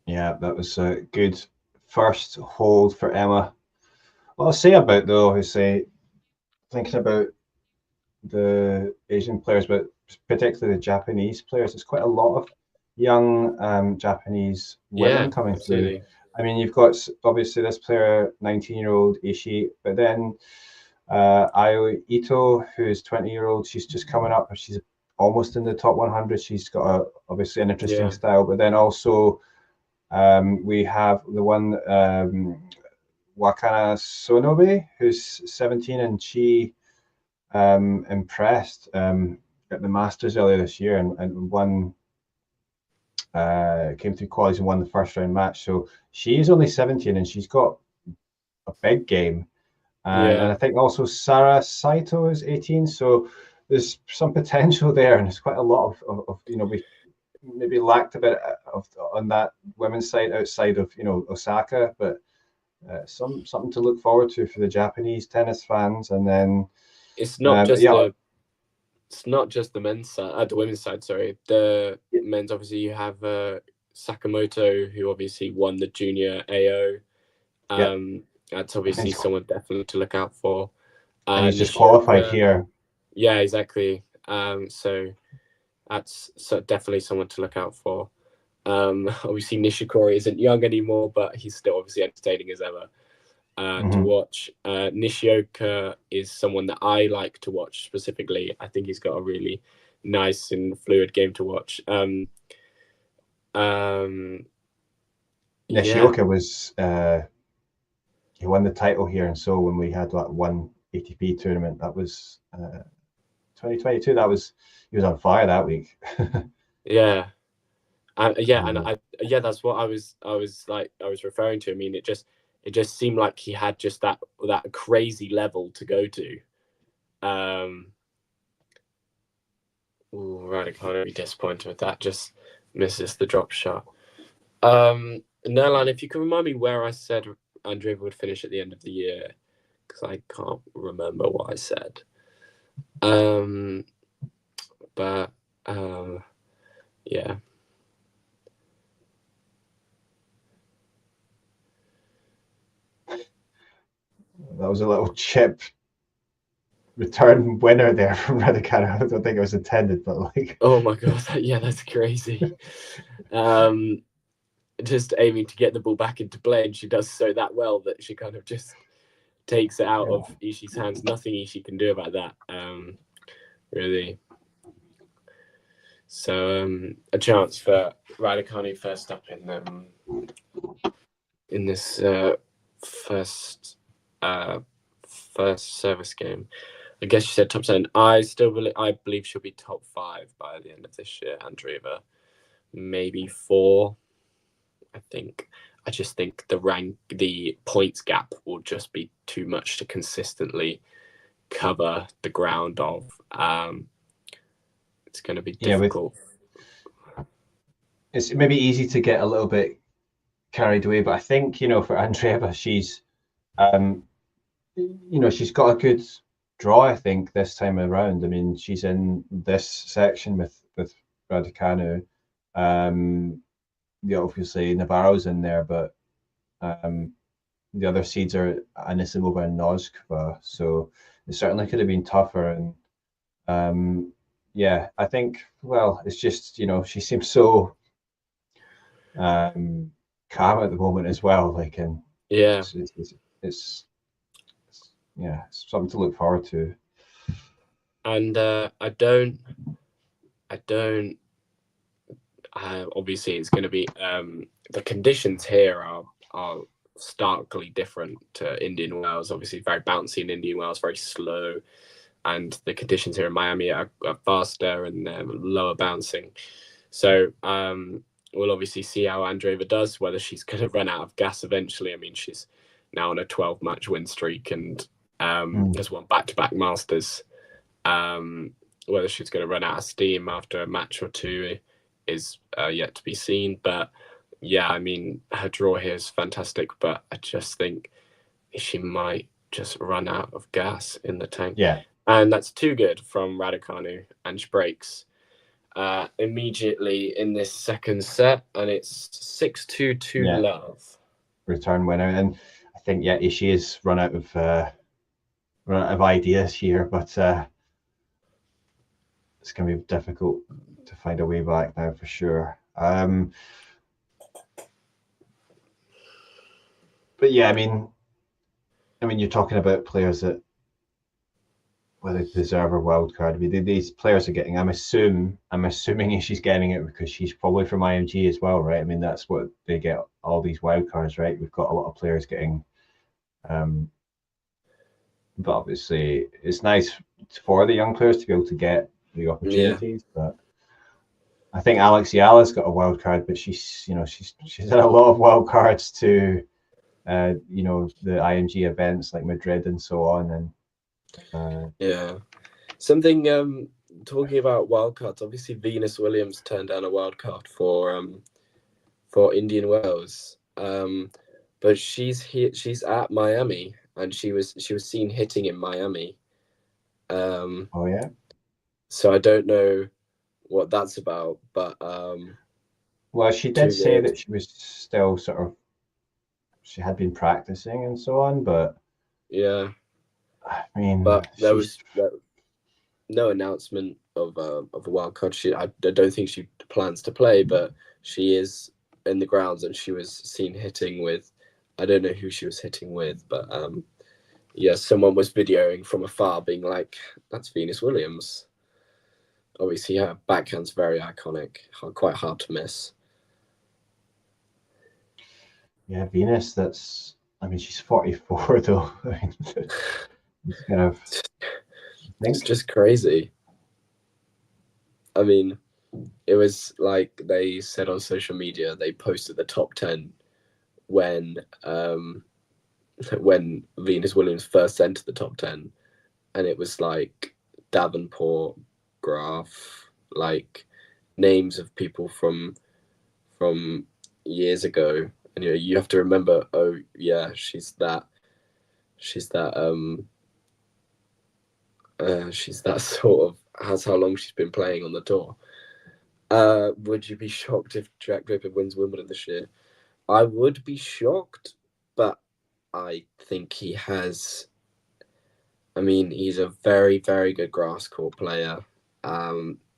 That was a good first hold for Emma. What I'll say about, though, is thinking about the Asian players, but particularly the Japanese players, there's quite a lot of young Japanese women coming through. I mean, you've got obviously this player, 19-year-old Ishii, but then Ayo Ito, who's 20-year-old, she's just coming up. She's almost in the top 100. She's got obviously an interesting style, but then also we have the one Wakana Sonobe, who's 17, and she impressed at the Masters earlier this year and won. Came through qualies and won the first round match. So she is only 17 and she's got a big game. And I think also Sarah Saito is 18. So there's some potential there, and there's quite a lot of maybe lacked a bit of on that women's side outside of Osaka, but something to look forward to for the Japanese tennis fans. And then it's not just the men's side, the women's side. Sorry, the men's, obviously you have Sakamoto, who obviously won the junior AO. That's obviously someone definitely to look out for. And he's just qualified here. Yeah, exactly. So that's definitely someone to look out for. Obviously Nishikori isn't young anymore, but he's still obviously entertaining as ever to watch. Nishioka is someone that I like to watch specifically. I think he's got a really nice and fluid game to watch. Nishioka was he won the title here, and so when we had that one ATP tournament, that was 2022. He was on fire that week. Yeah. That's what I was referring to. I mean, it just seemed like he had just that crazy level to go to. Right, I can't be disappointed with that. Just misses the drop shot. Nerlan, if you can remind me where I said Andreeva would finish at the end of the year, because I can't remember what I said. Yeah. That was a little chip return winner there from Raducanu. I don't think it was intended, but like, oh my god, yeah, that's crazy. Just aiming to get the ball back into play, and she does so that well that she kind of just takes it out of Ishii's hands. Nothing Ishii can do about that, really. So a chance for Raducanu first up in this first service game. I guess you said top 10. I believe she'll be top 5 by the end of this year. Andreeva, maybe 4. I just think the points gap will just be too much to consistently cover the ground of. It's going to be difficult. It's maybe easy to get a little bit carried away, but I think, for Andreeva, she's she's got a good draw, I think, this time around. I mean, she's in this section with Raducanu. Obviously Navarro's in there, but the other seeds are Anisimova and Noskova, so it certainly could have been tougher. And I think, well, it's just, she seems so calm at the moment as well. Like, and it's something to look forward to. And obviously it's going to be the conditions here are starkly different to Indian Wells. Obviously very bouncy in Indian Wells, very slow, and the conditions here in Miami are faster and lower bouncing. So we'll obviously see how Andreeva does, whether she's going to run out of gas eventually. I mean, she's now on a 12-match win streak and has won back-to-back Masters. Whether she's going to run out of steam after a match or two is yet to be seen. But yeah, I mean, her draw here is fantastic, but I just think she might just run out of gas in the tank. Yeah. And that's too good from Raducanu, and she breaks immediately in this second set, and it's 6-2 love. Return winner. And I think, Ishii has run out of ideas here, but it's going to be difficult to find a way back now for sure. But yeah, I mean, you're talking about players that whether they deserve a wild card. I mean, these players are getting. I'm assuming she's getting it because she's probably from IMG as well, right? I mean, that's what they get, all these wild cards, right? We've got a lot of players getting. But obviously, it's nice for the young players to be able to get the opportunities. Yeah. But I think Alex Yala's got a wild card, but she's had a lot of wild cards to, the IMG events like Madrid and so on. And something talking about wildcards, obviously Venus Williams turned down a wildcard for Indian Wells, but she's here. She's at Miami, and she was seen hitting in Miami. Oh yeah. So I don't know what that's about, but well, she did say that she was still sort of, she had been practicing and so on, but yeah, I mean, but there was no announcement of a wild card. I don't think she plans to play, but she is in the grounds, and she was seen hitting with, I don't know who she was hitting with, but yeah, someone was videoing from afar, being like, "That's Venus Williams." Obviously, her backhand's very iconic, quite hard to miss. Yeah, Venus. That's. I mean, she's 44 though. I mean, it's kind of. It's just crazy. I mean, it was like they said on social media, they posted the top 10 when Venus Williams first entered the top 10, and it was like Davenport, Graf, like names of people from years ago. And you have to remember, oh yeah, she's that sort of, has how long she's been playing on the tour. Would you be shocked if Jack Draper wins Wimbledon this year? I would be shocked, but I think he has. I mean, he's a very, very good grass court player.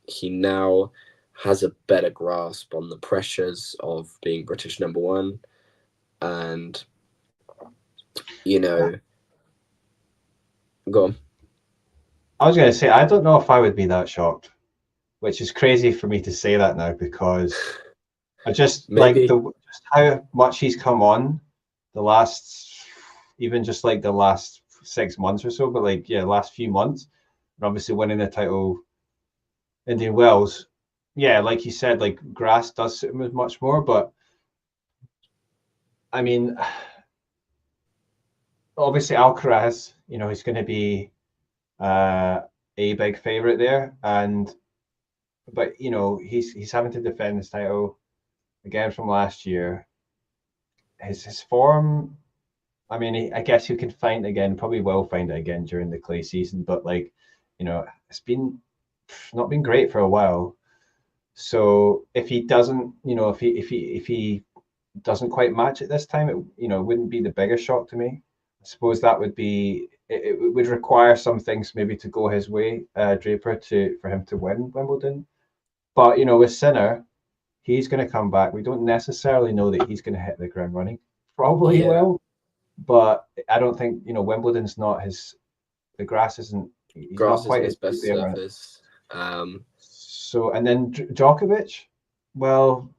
He now has a better grasp on the pressures of being British number one, and go on. I was going to say, I don't know if I would be that shocked, which is crazy for me to say that now, because I just like just how much he's come on the last, even just like the last 6 months or so, but like, yeah, last few months, and obviously winning the title, Indian Wells. Yeah, like you said, like grass does suit him much more, but I mean, obviously Alcaraz, he's going to be a big favorite there, but he's having to defend his title again from last year. His form, I mean, I guess you can find again, probably will find it again during the clay season, but like, it's not been great for a while. So if he doesn't, if he doesn't quite match it this time, it wouldn't be the biggest shock to me. I suppose that would be, it would require some things maybe to go his way, Draper, for him to win Wimbledon. But with Sinner, he's going to come back. We don't necessarily know that he's going to hit the ground running. Probably will, but I don't think Wimbledon's not the grass isn't. He's not quite his best surface. So, and then Djokovic, well,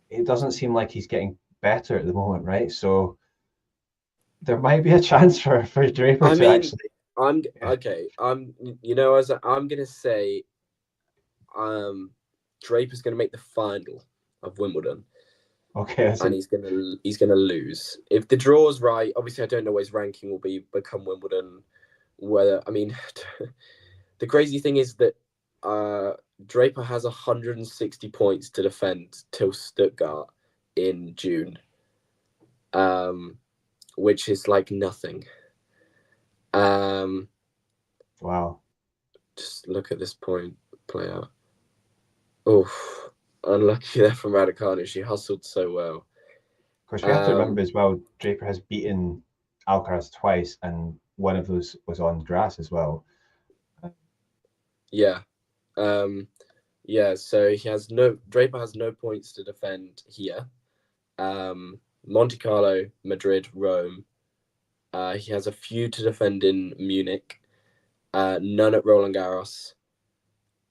it doesn't seem like he's getting better at the moment, right? So there might be a chance for Draper to actually. I'm gonna say, Draper's gonna make the final of Wimbledon. Okay, and he's gonna lose if the draw's right. Obviously, I don't know what his ranking will become Wimbledon. Whether the crazy thing is that Draper has 160 points to defend till Stuttgart in June, which is like nothing. Wow. Just look at this point play out. Oh, unlucky there from Raducanu. She hustled so well. Of course, we have to remember as well, Draper has beaten Alcaraz twice, and one of those was on grass as well. Yeah. So Draper has no points to defend here. Monte Carlo, Madrid, Rome. He has a few to defend in Munich. None at Roland Garros.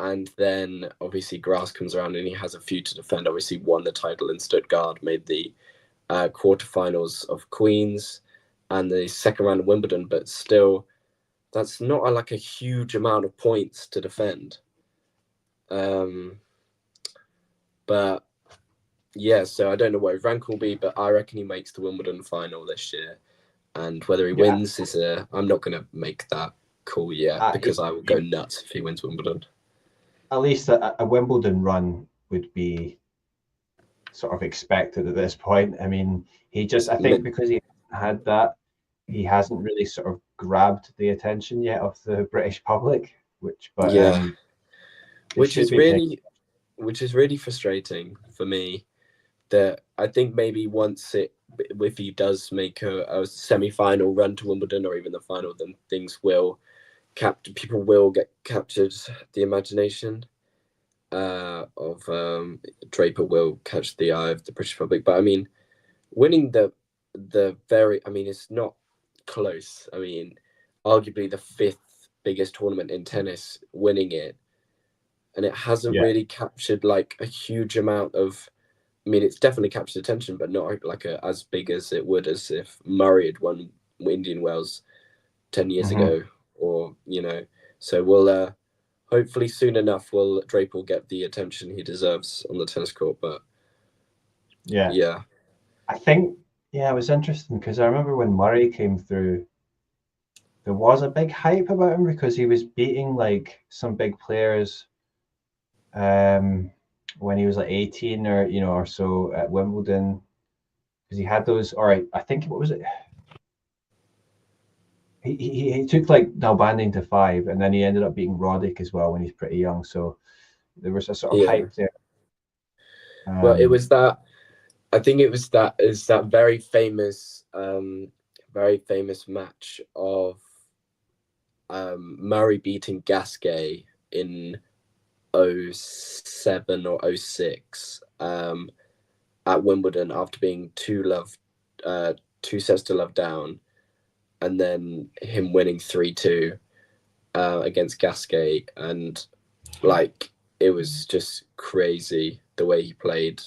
And then obviously grass comes around and he has a few to defend. Obviously won the title in Stuttgart, made the quarterfinals of Queens and the second round of Wimbledon, but still that's not like a huge amount of points to defend. But yeah, so I don't know what his rank will be, but I reckon he makes the Wimbledon final this year. And whether he wins I'm not going to make that cool, yeah, because I will go nuts if he wins Wimbledon. At least a Wimbledon run would be sort of expected at this point. I mean, I think because he had that, he hasn't really sort of grabbed the attention yet of the British public, which is really frustrating for me. That I think maybe if he does make a semi-final run to Wimbledon or even the final, then people will get captured the imagination of Draper will catch the eye of the British public. But I mean, winning it's not close. I mean, arguably the 5th biggest tournament in tennis, winning it, and it hasn't really captured like a huge amount of. I mean, it's definitely captured attention, but not like as big as it would as if Murray had won Indian Wells 10 years ago, or So we'll hopefully soon enough Draper will get the attention he deserves on the tennis court. But yeah, I think it was interesting because I remember when Murray came through, there was a big hype about him because he was beating like some big players. When he was like 18 or so at Wimbledon, because he had those. All right, I think what was it? He took like Nalbandian to 5, and then he ended up beating Roddick as well when he's pretty young. So there was a sort of hype there. Well, it was that. I think it was that very famous match of Murray beating Gasquet in 07 or 06 at Wimbledon after being 2 sets to love down, and then him winning 3-2 against Gasquet, and like it was just crazy the way he played,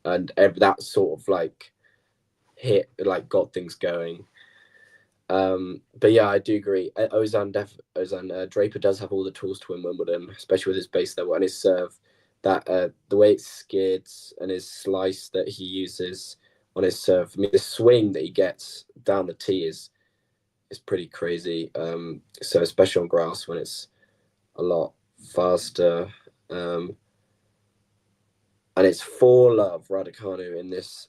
and that sort of like got things going. But yeah, I do agree. Draper does have all the tools to win Wimbledon, especially with his base level and his serve. That the way it's skids and his slice that he uses on his serve. I mean, the swing that he gets down the tee is pretty crazy. So especially on grass when it's a lot faster. And it's 4-love Raducanu in this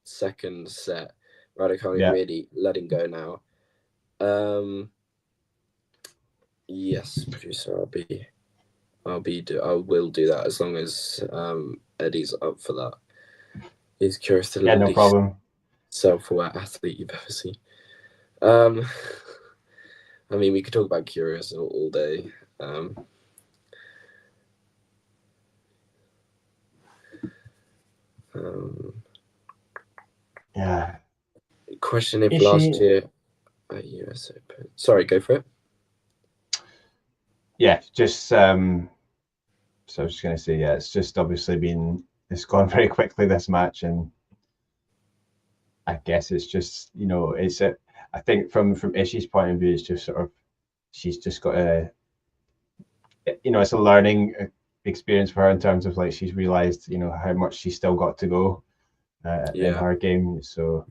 second set. Raducanu really letting go now. Yes, producer, I will do that as long as Eddie's up for that. He's curious to no problem. Self-aware athlete you've ever seen. I mean, we could talk about curious all day. Question if last year at US Open. Sorry, go for it. Yeah, just so I was just gonna say, it's just obviously it's gone very quickly, this match, and I guess it's just I think from Ishii's point of view, it's just sort of she's just got it's a learning experience for her in terms of like she's realized how much she's still got to go in her game. So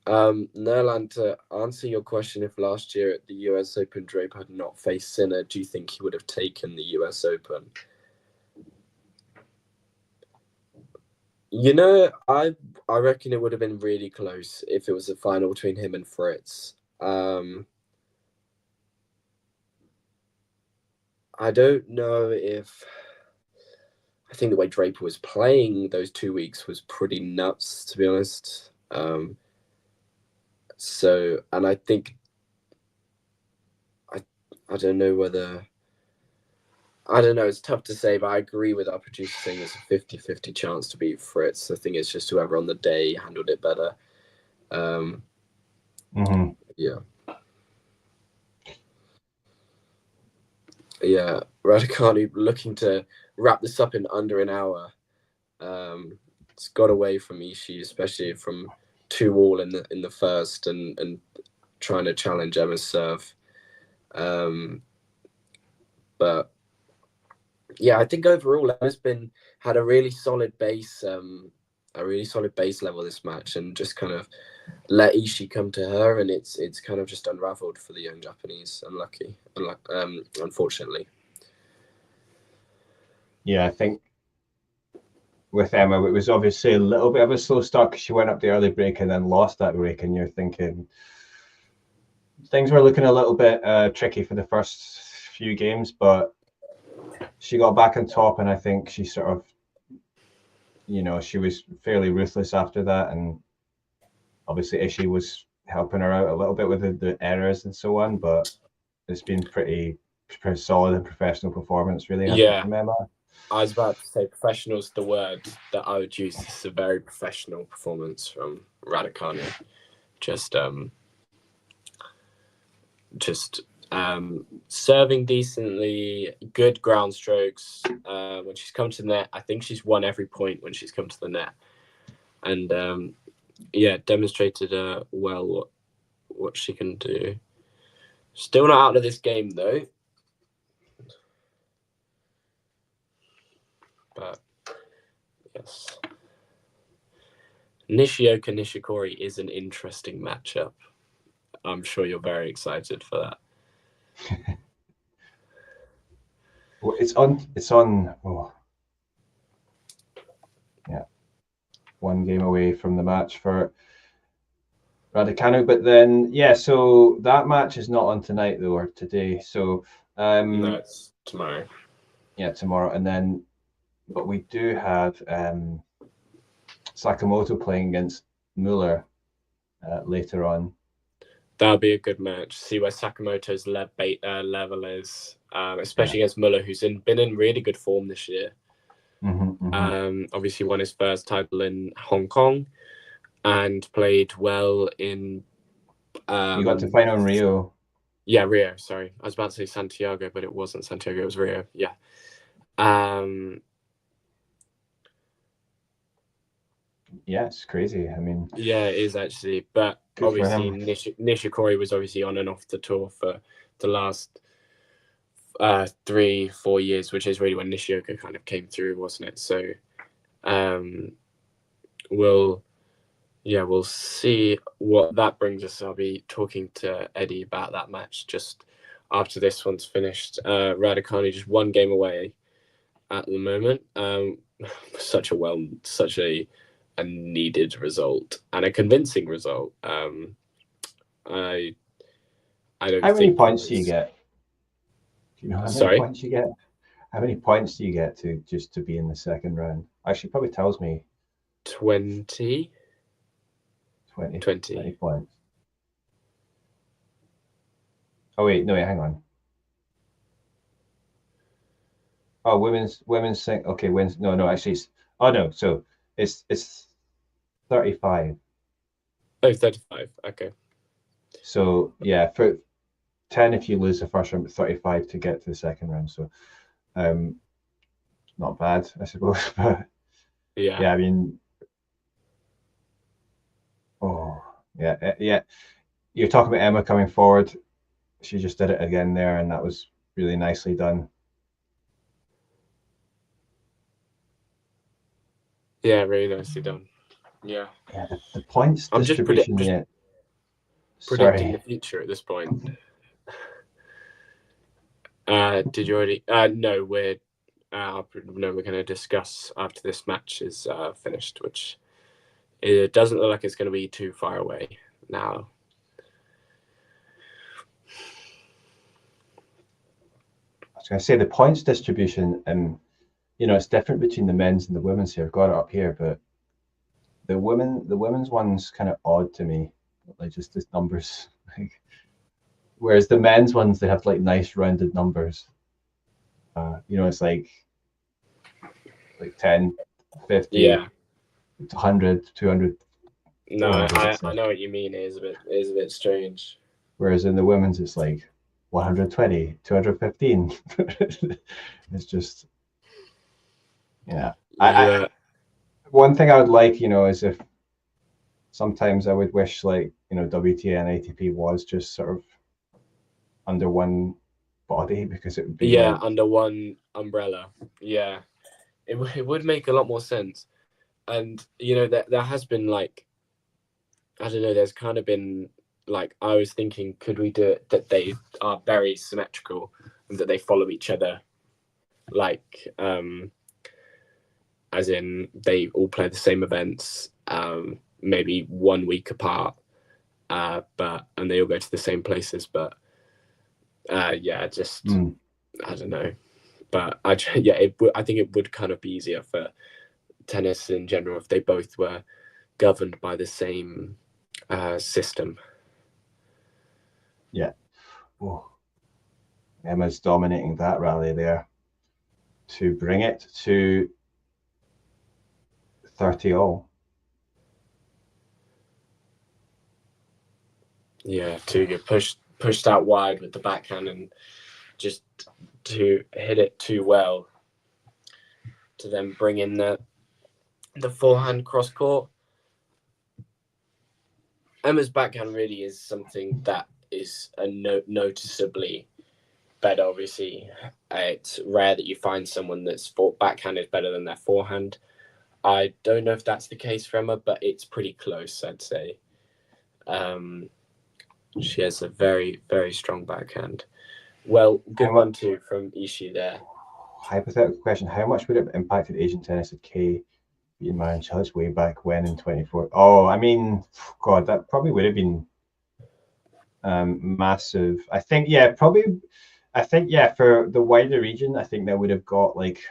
Nerland, to answer your question, if last year at the US Open Draper had not faced Sinner, do you think he would have taken the US Open? I reckon it would have been really close if it was a final between him and Fritz. I don't know if... I think the way Draper was playing those 2 weeks was pretty nuts, to be honest. So, and I think... I don't know whether... I don't know, it's tough to say, but I agree with our producer saying it's a 50-50 chance to beat Fritz. I think it's just whoever on the day handled it better. Yeah. Yeah, Raducanu looking to wrap this up in under an hour. It's got away from Ishii, especially from 2-all in the first, and trying to challenge Emma's serve. But yeah, I think overall Emma's had a really solid base. really solid base level this match, and just kind of let Ishii come to her, and it's kind of just unraveled for the young Japanese. Unfortunately. Yeah, I think with Emma, it was obviously a little bit of a slow start because she went up the early break and then lost that break, and you're thinking things were looking a little bit tricky for the first few games, but she got back on top, and I think she sort of, she was fairly ruthless after that, and obviously Ishii was helping her out a little bit with the errors and so on, but it's been pretty solid and professional performance, really, hasn't it, from Emma? I was about to say professional is the word that I would use. This is a very professional performance from Raducanu. Just serving decently, good ground strokes. When she's come to the net, I think she's won every point when she's come to the net. And demonstrated well what she can do. Still not out of this game though. But yes, Nishioka Nishikori is an interesting matchup. I'm sure you're very excited for that. Well, it's on. Oh. Yeah, one game away from the match for Raducanu, but then so that match is not on tonight though, or today. So no, it's tomorrow. Yeah, tomorrow, and then. But we do have Sakamoto playing against Muller later on. That'll be a good match. See where Sakamoto's level is, especially against Muller, who's been in really good form this year. Obviously won his first title in Hong Kong and played well in... you got to final in Rio. Yeah, Rio, sorry. I was about to say Santiago, but it wasn't Santiago, it was Rio. Yeah. Yeah, it's crazy. I mean, yeah, it is actually. But obviously, Nishikori was obviously on and off the tour for the last 3-4 years, which is really when Nishioka kind of came through, wasn't it? So, we'll see what that brings us. I'll be talking to Eddie about that match just after this one's finished. Raducanu just one game away at the moment. Such a needed result and a convincing result. I don't. How many points do you get? Do you know how many points you get? How many points do you get to be in the second round? Actually, probably tells me 20 points. Oh wait, hang on. Oh, women's sing. Okay, no, actually, so it's 35. Oh, 35. Okay. So yeah, for 10 if you lose the first round, but 35 to get to the second round. So, not bad, I suppose. But yeah, I mean, yeah. You're talking about Emma coming forward. She just did it again there, and that was really nicely done. Yeah, really nicely done. Yeah. Yeah, the points I'm distribution. just predicting the future at this point. Did you already? No, we're going to discuss after this match is finished, which it doesn't look like it's going to be too far away now. I was going to say the points distribution, it's different between the men's and the women's here. I've got it up here, but the women's one's kind of odd to me, like just the numbers. Whereas the men's ones, they have like nice rounded numbers. It's like 10, 50, 100, 200. No, I know what you mean. It is a bit strange. Whereas in the women's, it's like 120, 215. It's just, one thing I would like, is if sometimes I would wish WTA and ATP was just sort of under one body, because it would be under one umbrella. Yeah, it would make a lot more sense. And there has been like, I don't know, there's kind of been like, I was thinking, could we do it that they are very symmetrical and that they follow each other, like as in they all play the same events, maybe 1 week apart, and they all go to the same places, but I don't know, but I think it would kind of be easier for tennis in general if they both were governed by the same system. Yeah. Oh. Emma's dominating that rally there to bring it to 30 all. Yeah, to get pushed out wide with the backhand and just to hit it too well to then bring in the forehand cross court. Emma's backhand really is something that is noticeably better. Obviously, it's rare that you find someone that's backhand is better than their forehand. I don't know if that's the case for Emma, but it's pretty close, I'd say. She has a very, very strong backhand. Well, good one too from Ishii there. Hypothetical question: how much would it have impacted Asian tennis if Kei beating Marion Cilic way back when in 24? Oh, I mean, God, that probably would have been massive. I think, yeah, probably. I think, yeah, for the wider region, I think that would have got like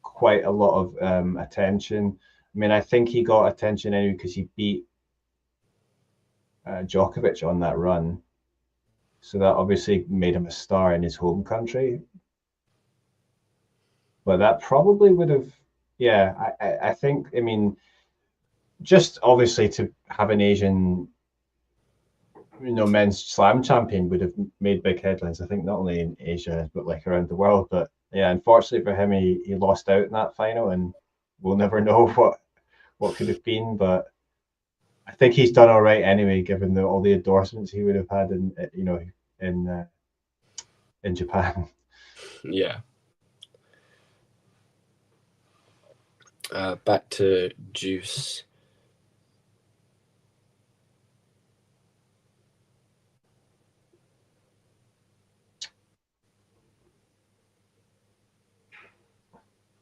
quite a lot of attention. I mean, I think he got attention anyway because he beat Djokovic on that run. So that obviously made him a star in his home country. But that probably would have, yeah, I think, I mean, just obviously to have an Asian, men's slam champion would have made big headlines, I think, not only in Asia, but like around the world. But yeah, unfortunately for him, he lost out in that final, and we'll never know what could have been. But I think he's done all right anyway, given all the endorsements he would have had in Japan. Yeah. Back to Juice.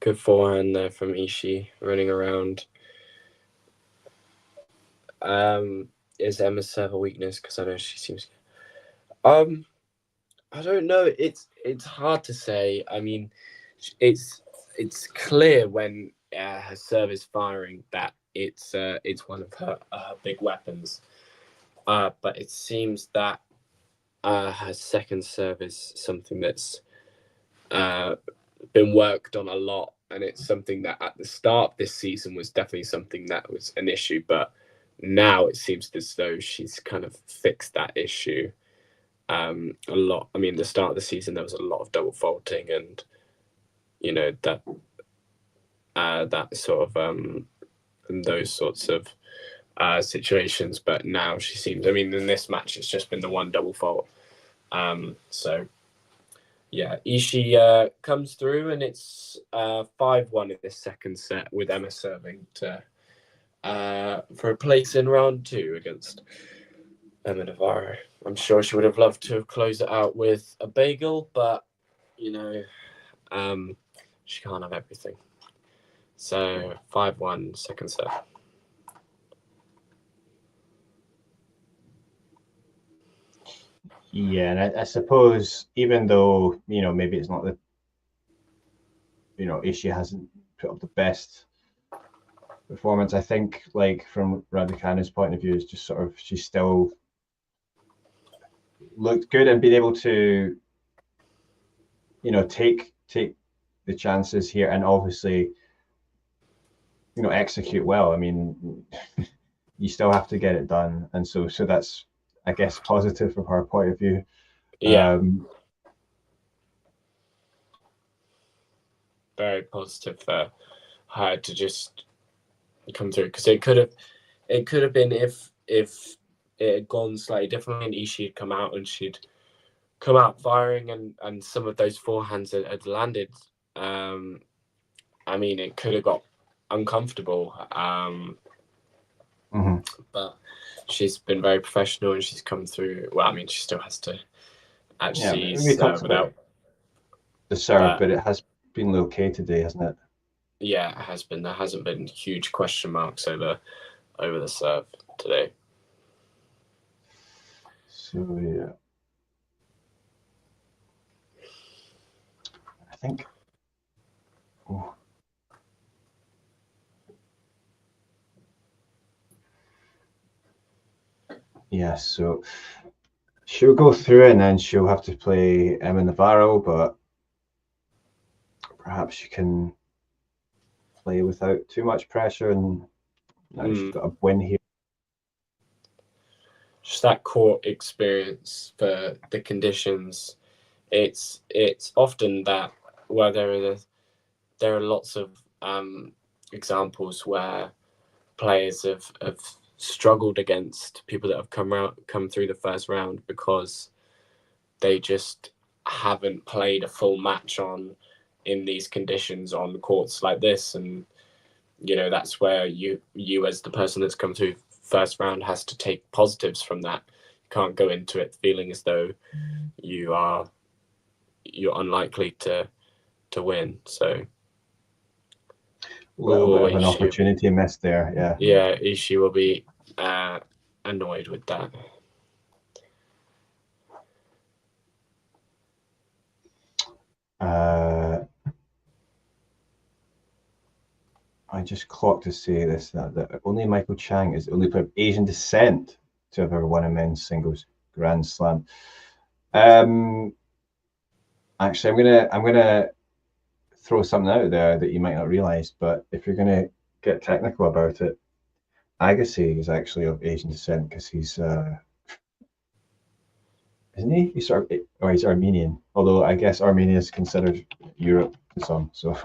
Good forehand there from Ishii, running around. Is Emma's serve a weakness? Because I know she seems. I don't know. It's hard to say. I mean, it's clear when her serve is firing that it's one of her big weapons. But it seems that her second serve is something that's been worked on a lot, and it's something that at the start of this season was definitely something that was an issue, but now it seems as though she's kind of fixed that issue a lot. I mean, the start of the season there was a lot of double faulting, and that sort of those sorts of situations, but now she seems, I mean, in this match it's just been the one double fault. So yeah, Ishii comes through, and it's 5-1 in this second set with Emma serving to for a place in round 2 against Emma Navarro. I'm sure she would have loved to have closed it out with a bagel, but she can't have everything. So 5-1 second set. Yeah, and I suppose even though maybe it's not the Ishii hasn't put up the best performance, I think like from Raducanu's point of view is just sort of she still looked good and being able to take the chances here and obviously execute well. I mean, you still have to get it done, and so that's, I guess, positive from her point of view. Yeah. Very positive for her to just come through, because it could have been if it had gone slightly differently and Ishii had come out and she'd come out firing and some of those forehands had landed. I mean, it could have got uncomfortable. Mm-hmm. But she's been very professional and she's come through. Well, I mean, she still has to actually we talked serve about without the serve, but it has been okay today, hasn't it? Yeah, it has been. There hasn't been huge question marks over the serve today. So yeah, I think. Oh. Yeah, so she'll go through and then she'll have to play Emma Navarro, but perhaps she can play without too much pressure, and now she's got a win here. Just that court experience for the conditions. It's often that where there are lots of examples where players have struggled against people that have come through the first round because they just haven't played a full match in these conditions on courts like this. And that's where you as the person that's come through first round has to take positives from that. You can't go into it feeling as though you're unlikely to win. So a little bit of an opportunity missed there. Yeah, Ishii will be annoyed with that. I just clocked to say this that only Michael Chang is the only player of Asian descent to have ever won a men's singles Grand Slam. Actually, I'm gonna throw something out there that you might not realize, but if you're gonna get technical about it, Agassi is actually of Asian descent because he's isn't he? He's Armenian. Although I guess Armenia is considered Europe to some. So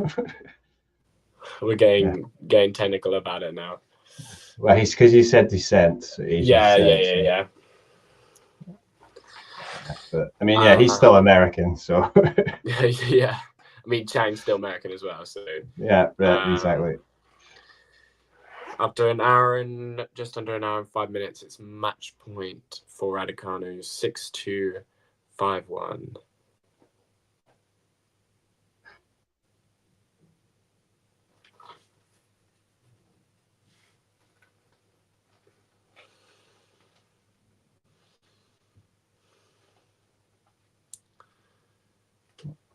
we're getting technical about it now. Well, he's because you said descent. So Asian descent, yeah. But I mean, yeah, he's still American. So yeah, I mean Chang's still American as well. So yeah, exactly. After just under an hour and 5 minutes, it's match point for Raducanu, 6-2, 5-1.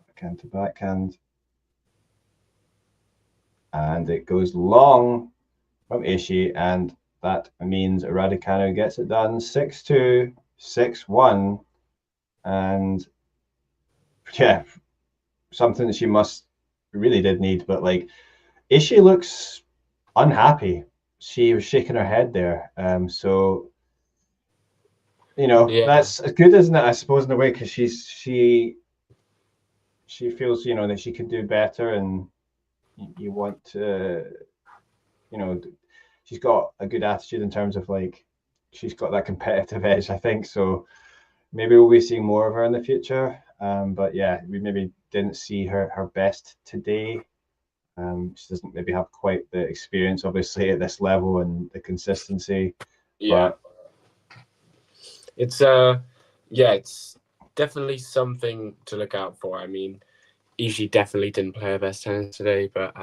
Backhand to backhand. And it goes long from Ishii, and that means Raducanu gets it done 6-2, 6-1. And yeah, something that she really did need, but like Ishii looks unhappy. She was shaking her head there. So that's good, isn't it? I suppose in a way, because she feels that she could do better, and you want to, she's got a good attitude in terms of like she's got that competitive edge, I think. So maybe we'll be seeing more of her in the future. But yeah, we maybe didn't see her best today. She doesn't maybe have quite the experience, obviously, at this level and the consistency. Yeah, but it's definitely something to look out for. I mean, Ishii definitely didn't play her best tennis today, but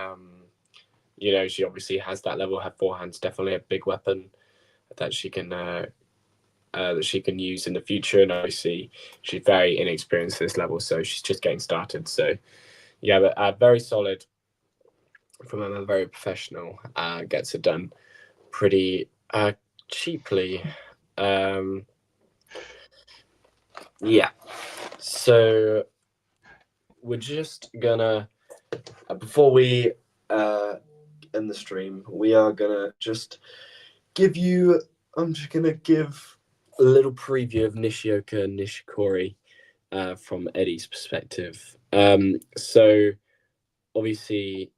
she obviously has that level. Her forehand's definitely a big weapon that she can use in the future. And obviously, she's very inexperienced at this level, so she's just getting started. So yeah, but very solid from Emma, very professional. Gets it done pretty cheaply. Yeah. So we're just gonna before we end the stream, we are gonna just give you. I'm just gonna give a little preview of Nishioka and Nishikori from Eddie's perspective. So obviously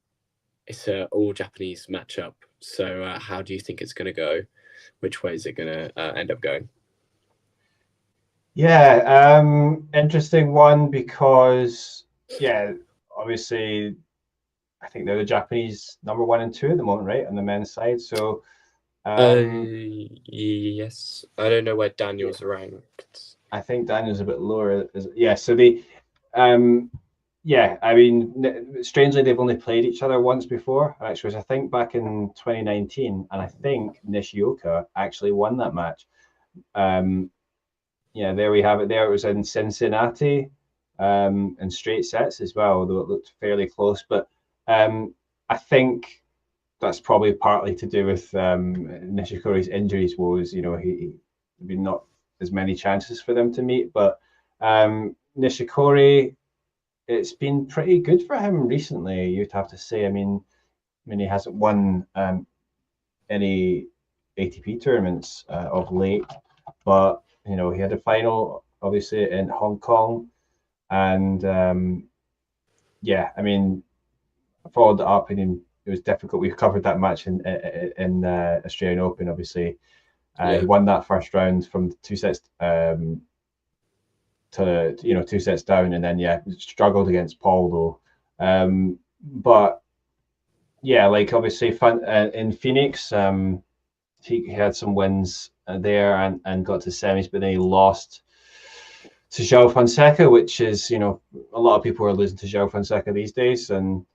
it's an all Japanese matchup. So how do you think it's going to go? Which way is it going to end up going? Yeah, interesting one because, yeah, obviously I think they're the Japanese number 1 and 2 at the moment, right, on the men's side. So, yes, I don't know where Daniel's ranked. I think Daniel's a bit lower. Yeah, so they, yeah, I mean, strangely, they've only played each other once before, which was, I think, back in 2019, and I think Nishioka actually won that match. Yeah, there we have it. There it was in Cincinnati, in straight sets as well, although it looked fairly close. But I think that's probably partly to do with Nishikori's injuries woes. You know, he been not as many chances for them to meet, but Nishikori, it's been pretty good for him recently, you'd have to say. I mean, he hasn't won any ATP tournaments of late, but you know, he had a final obviously in Hong Kong, and yeah, I mean, I followed it up, and it was difficult. We covered that match in Australian Open, obviously. He won that first round from 2 sets to 2 sets down, and then struggled against Paul though. But yeah, like obviously in Phoenix, he had some wins there and got to semis, but then he lost to João Fonseca, which is, you know, a lot of people are losing to João Fonseca these days, and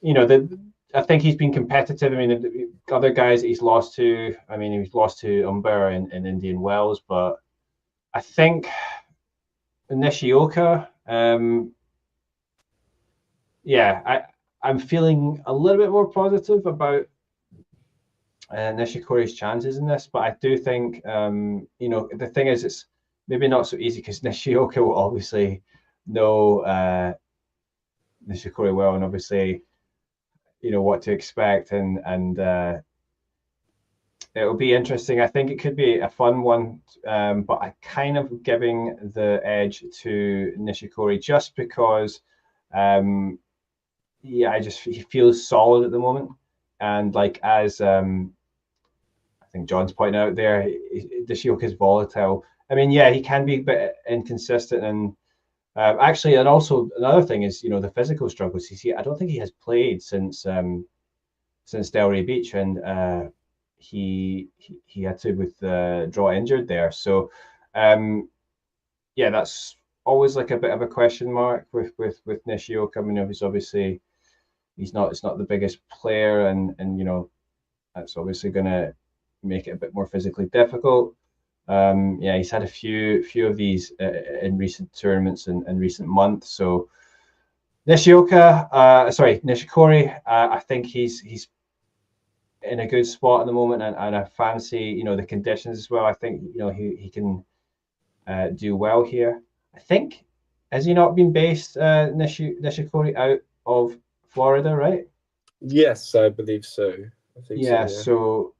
you know, I think he's been competitive. I mean, the other guys that he's lost to, I mean, he's lost to Umber in Indian Wells, but I think Nishioka, yeah, I'm feeling a little bit more positive about Nishikori's chances in this, but I do think, you know, the thing is, it's maybe not so easy because Nishioka will obviously know Nishikori well, and obviously, you know, what to expect, and it'll be interesting. I think it could be a fun one, but I kind of giving the edge to Nishikori just because, yeah, he feels solid at the moment, and like as I think John's pointing out there, Nishioka is volatile. I mean, yeah, he can be a bit inconsistent, and actually, and also another thing is, you know, the physical struggles. You see, I don't think he has played since Delray Beach, and he had to draw injured there. So yeah, that's always like a bit of a question mark with Nishioka. I mean, obviously it's not the biggest player, and you know, that's obviously going to make it a bit more physically difficult. Yeah, he's had a few of these in recent tournaments and recent months. So Nishikori, I think he's in a good spot at the moment, and I fancy, you know, the conditions as well. I think, you know, he can do well here. I think, has he not been based Nishikori out of Florida, right? Yes, I believe so. I think yeah, so. So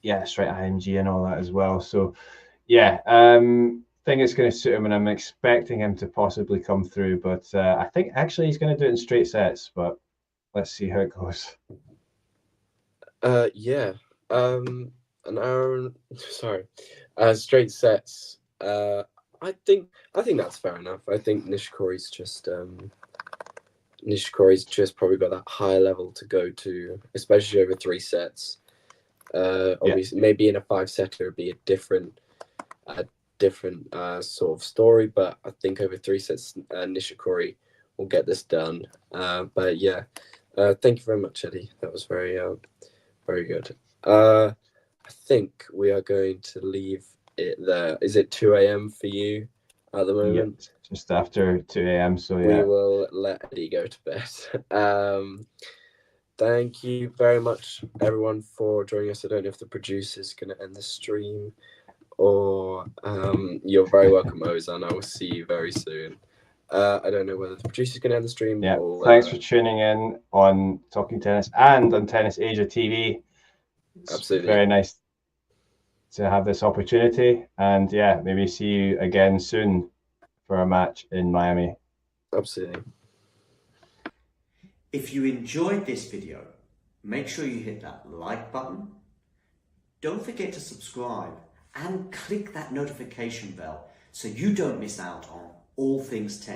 yeah, that's right, IMG and all that as well. So yeah, think it's going to suit him, and I'm expecting him to possibly come through. But I think actually he's going to do it in straight sets. But let's see how it goes. Yeah. Straight sets. I think that's fair enough. I think Nishikori's just probably got that high level to go to, especially over 3 sets. Obviously, maybe in a 5-setter it'd be a different sort of story, but I think over 3 sets, Nishikori will get this done. But yeah, thank you very much, Eddie. That was very good. I think we are going to leave it there. Is it 2 a.m. for you at the moment? Yeah, just after 2 a.m. So yeah, we will let Eddie go to bed. Thank you very much, everyone, for joining us. I don't know if the producer's going to end the stream, or you're very welcome, Ozan. I will see you very soon. I don't know whether the producer's going to end the stream. Yeah, or thanks for tuning in on Talking Tennis and on Tennis Asia TV. It's absolutely very nice to have this opportunity, and yeah, maybe see you again soon for a match in Miami. Absolutely. If you enjoyed this video, make sure you hit that like button. Don't forget to subscribe and click that notification bell so you don't miss out on all things tennis.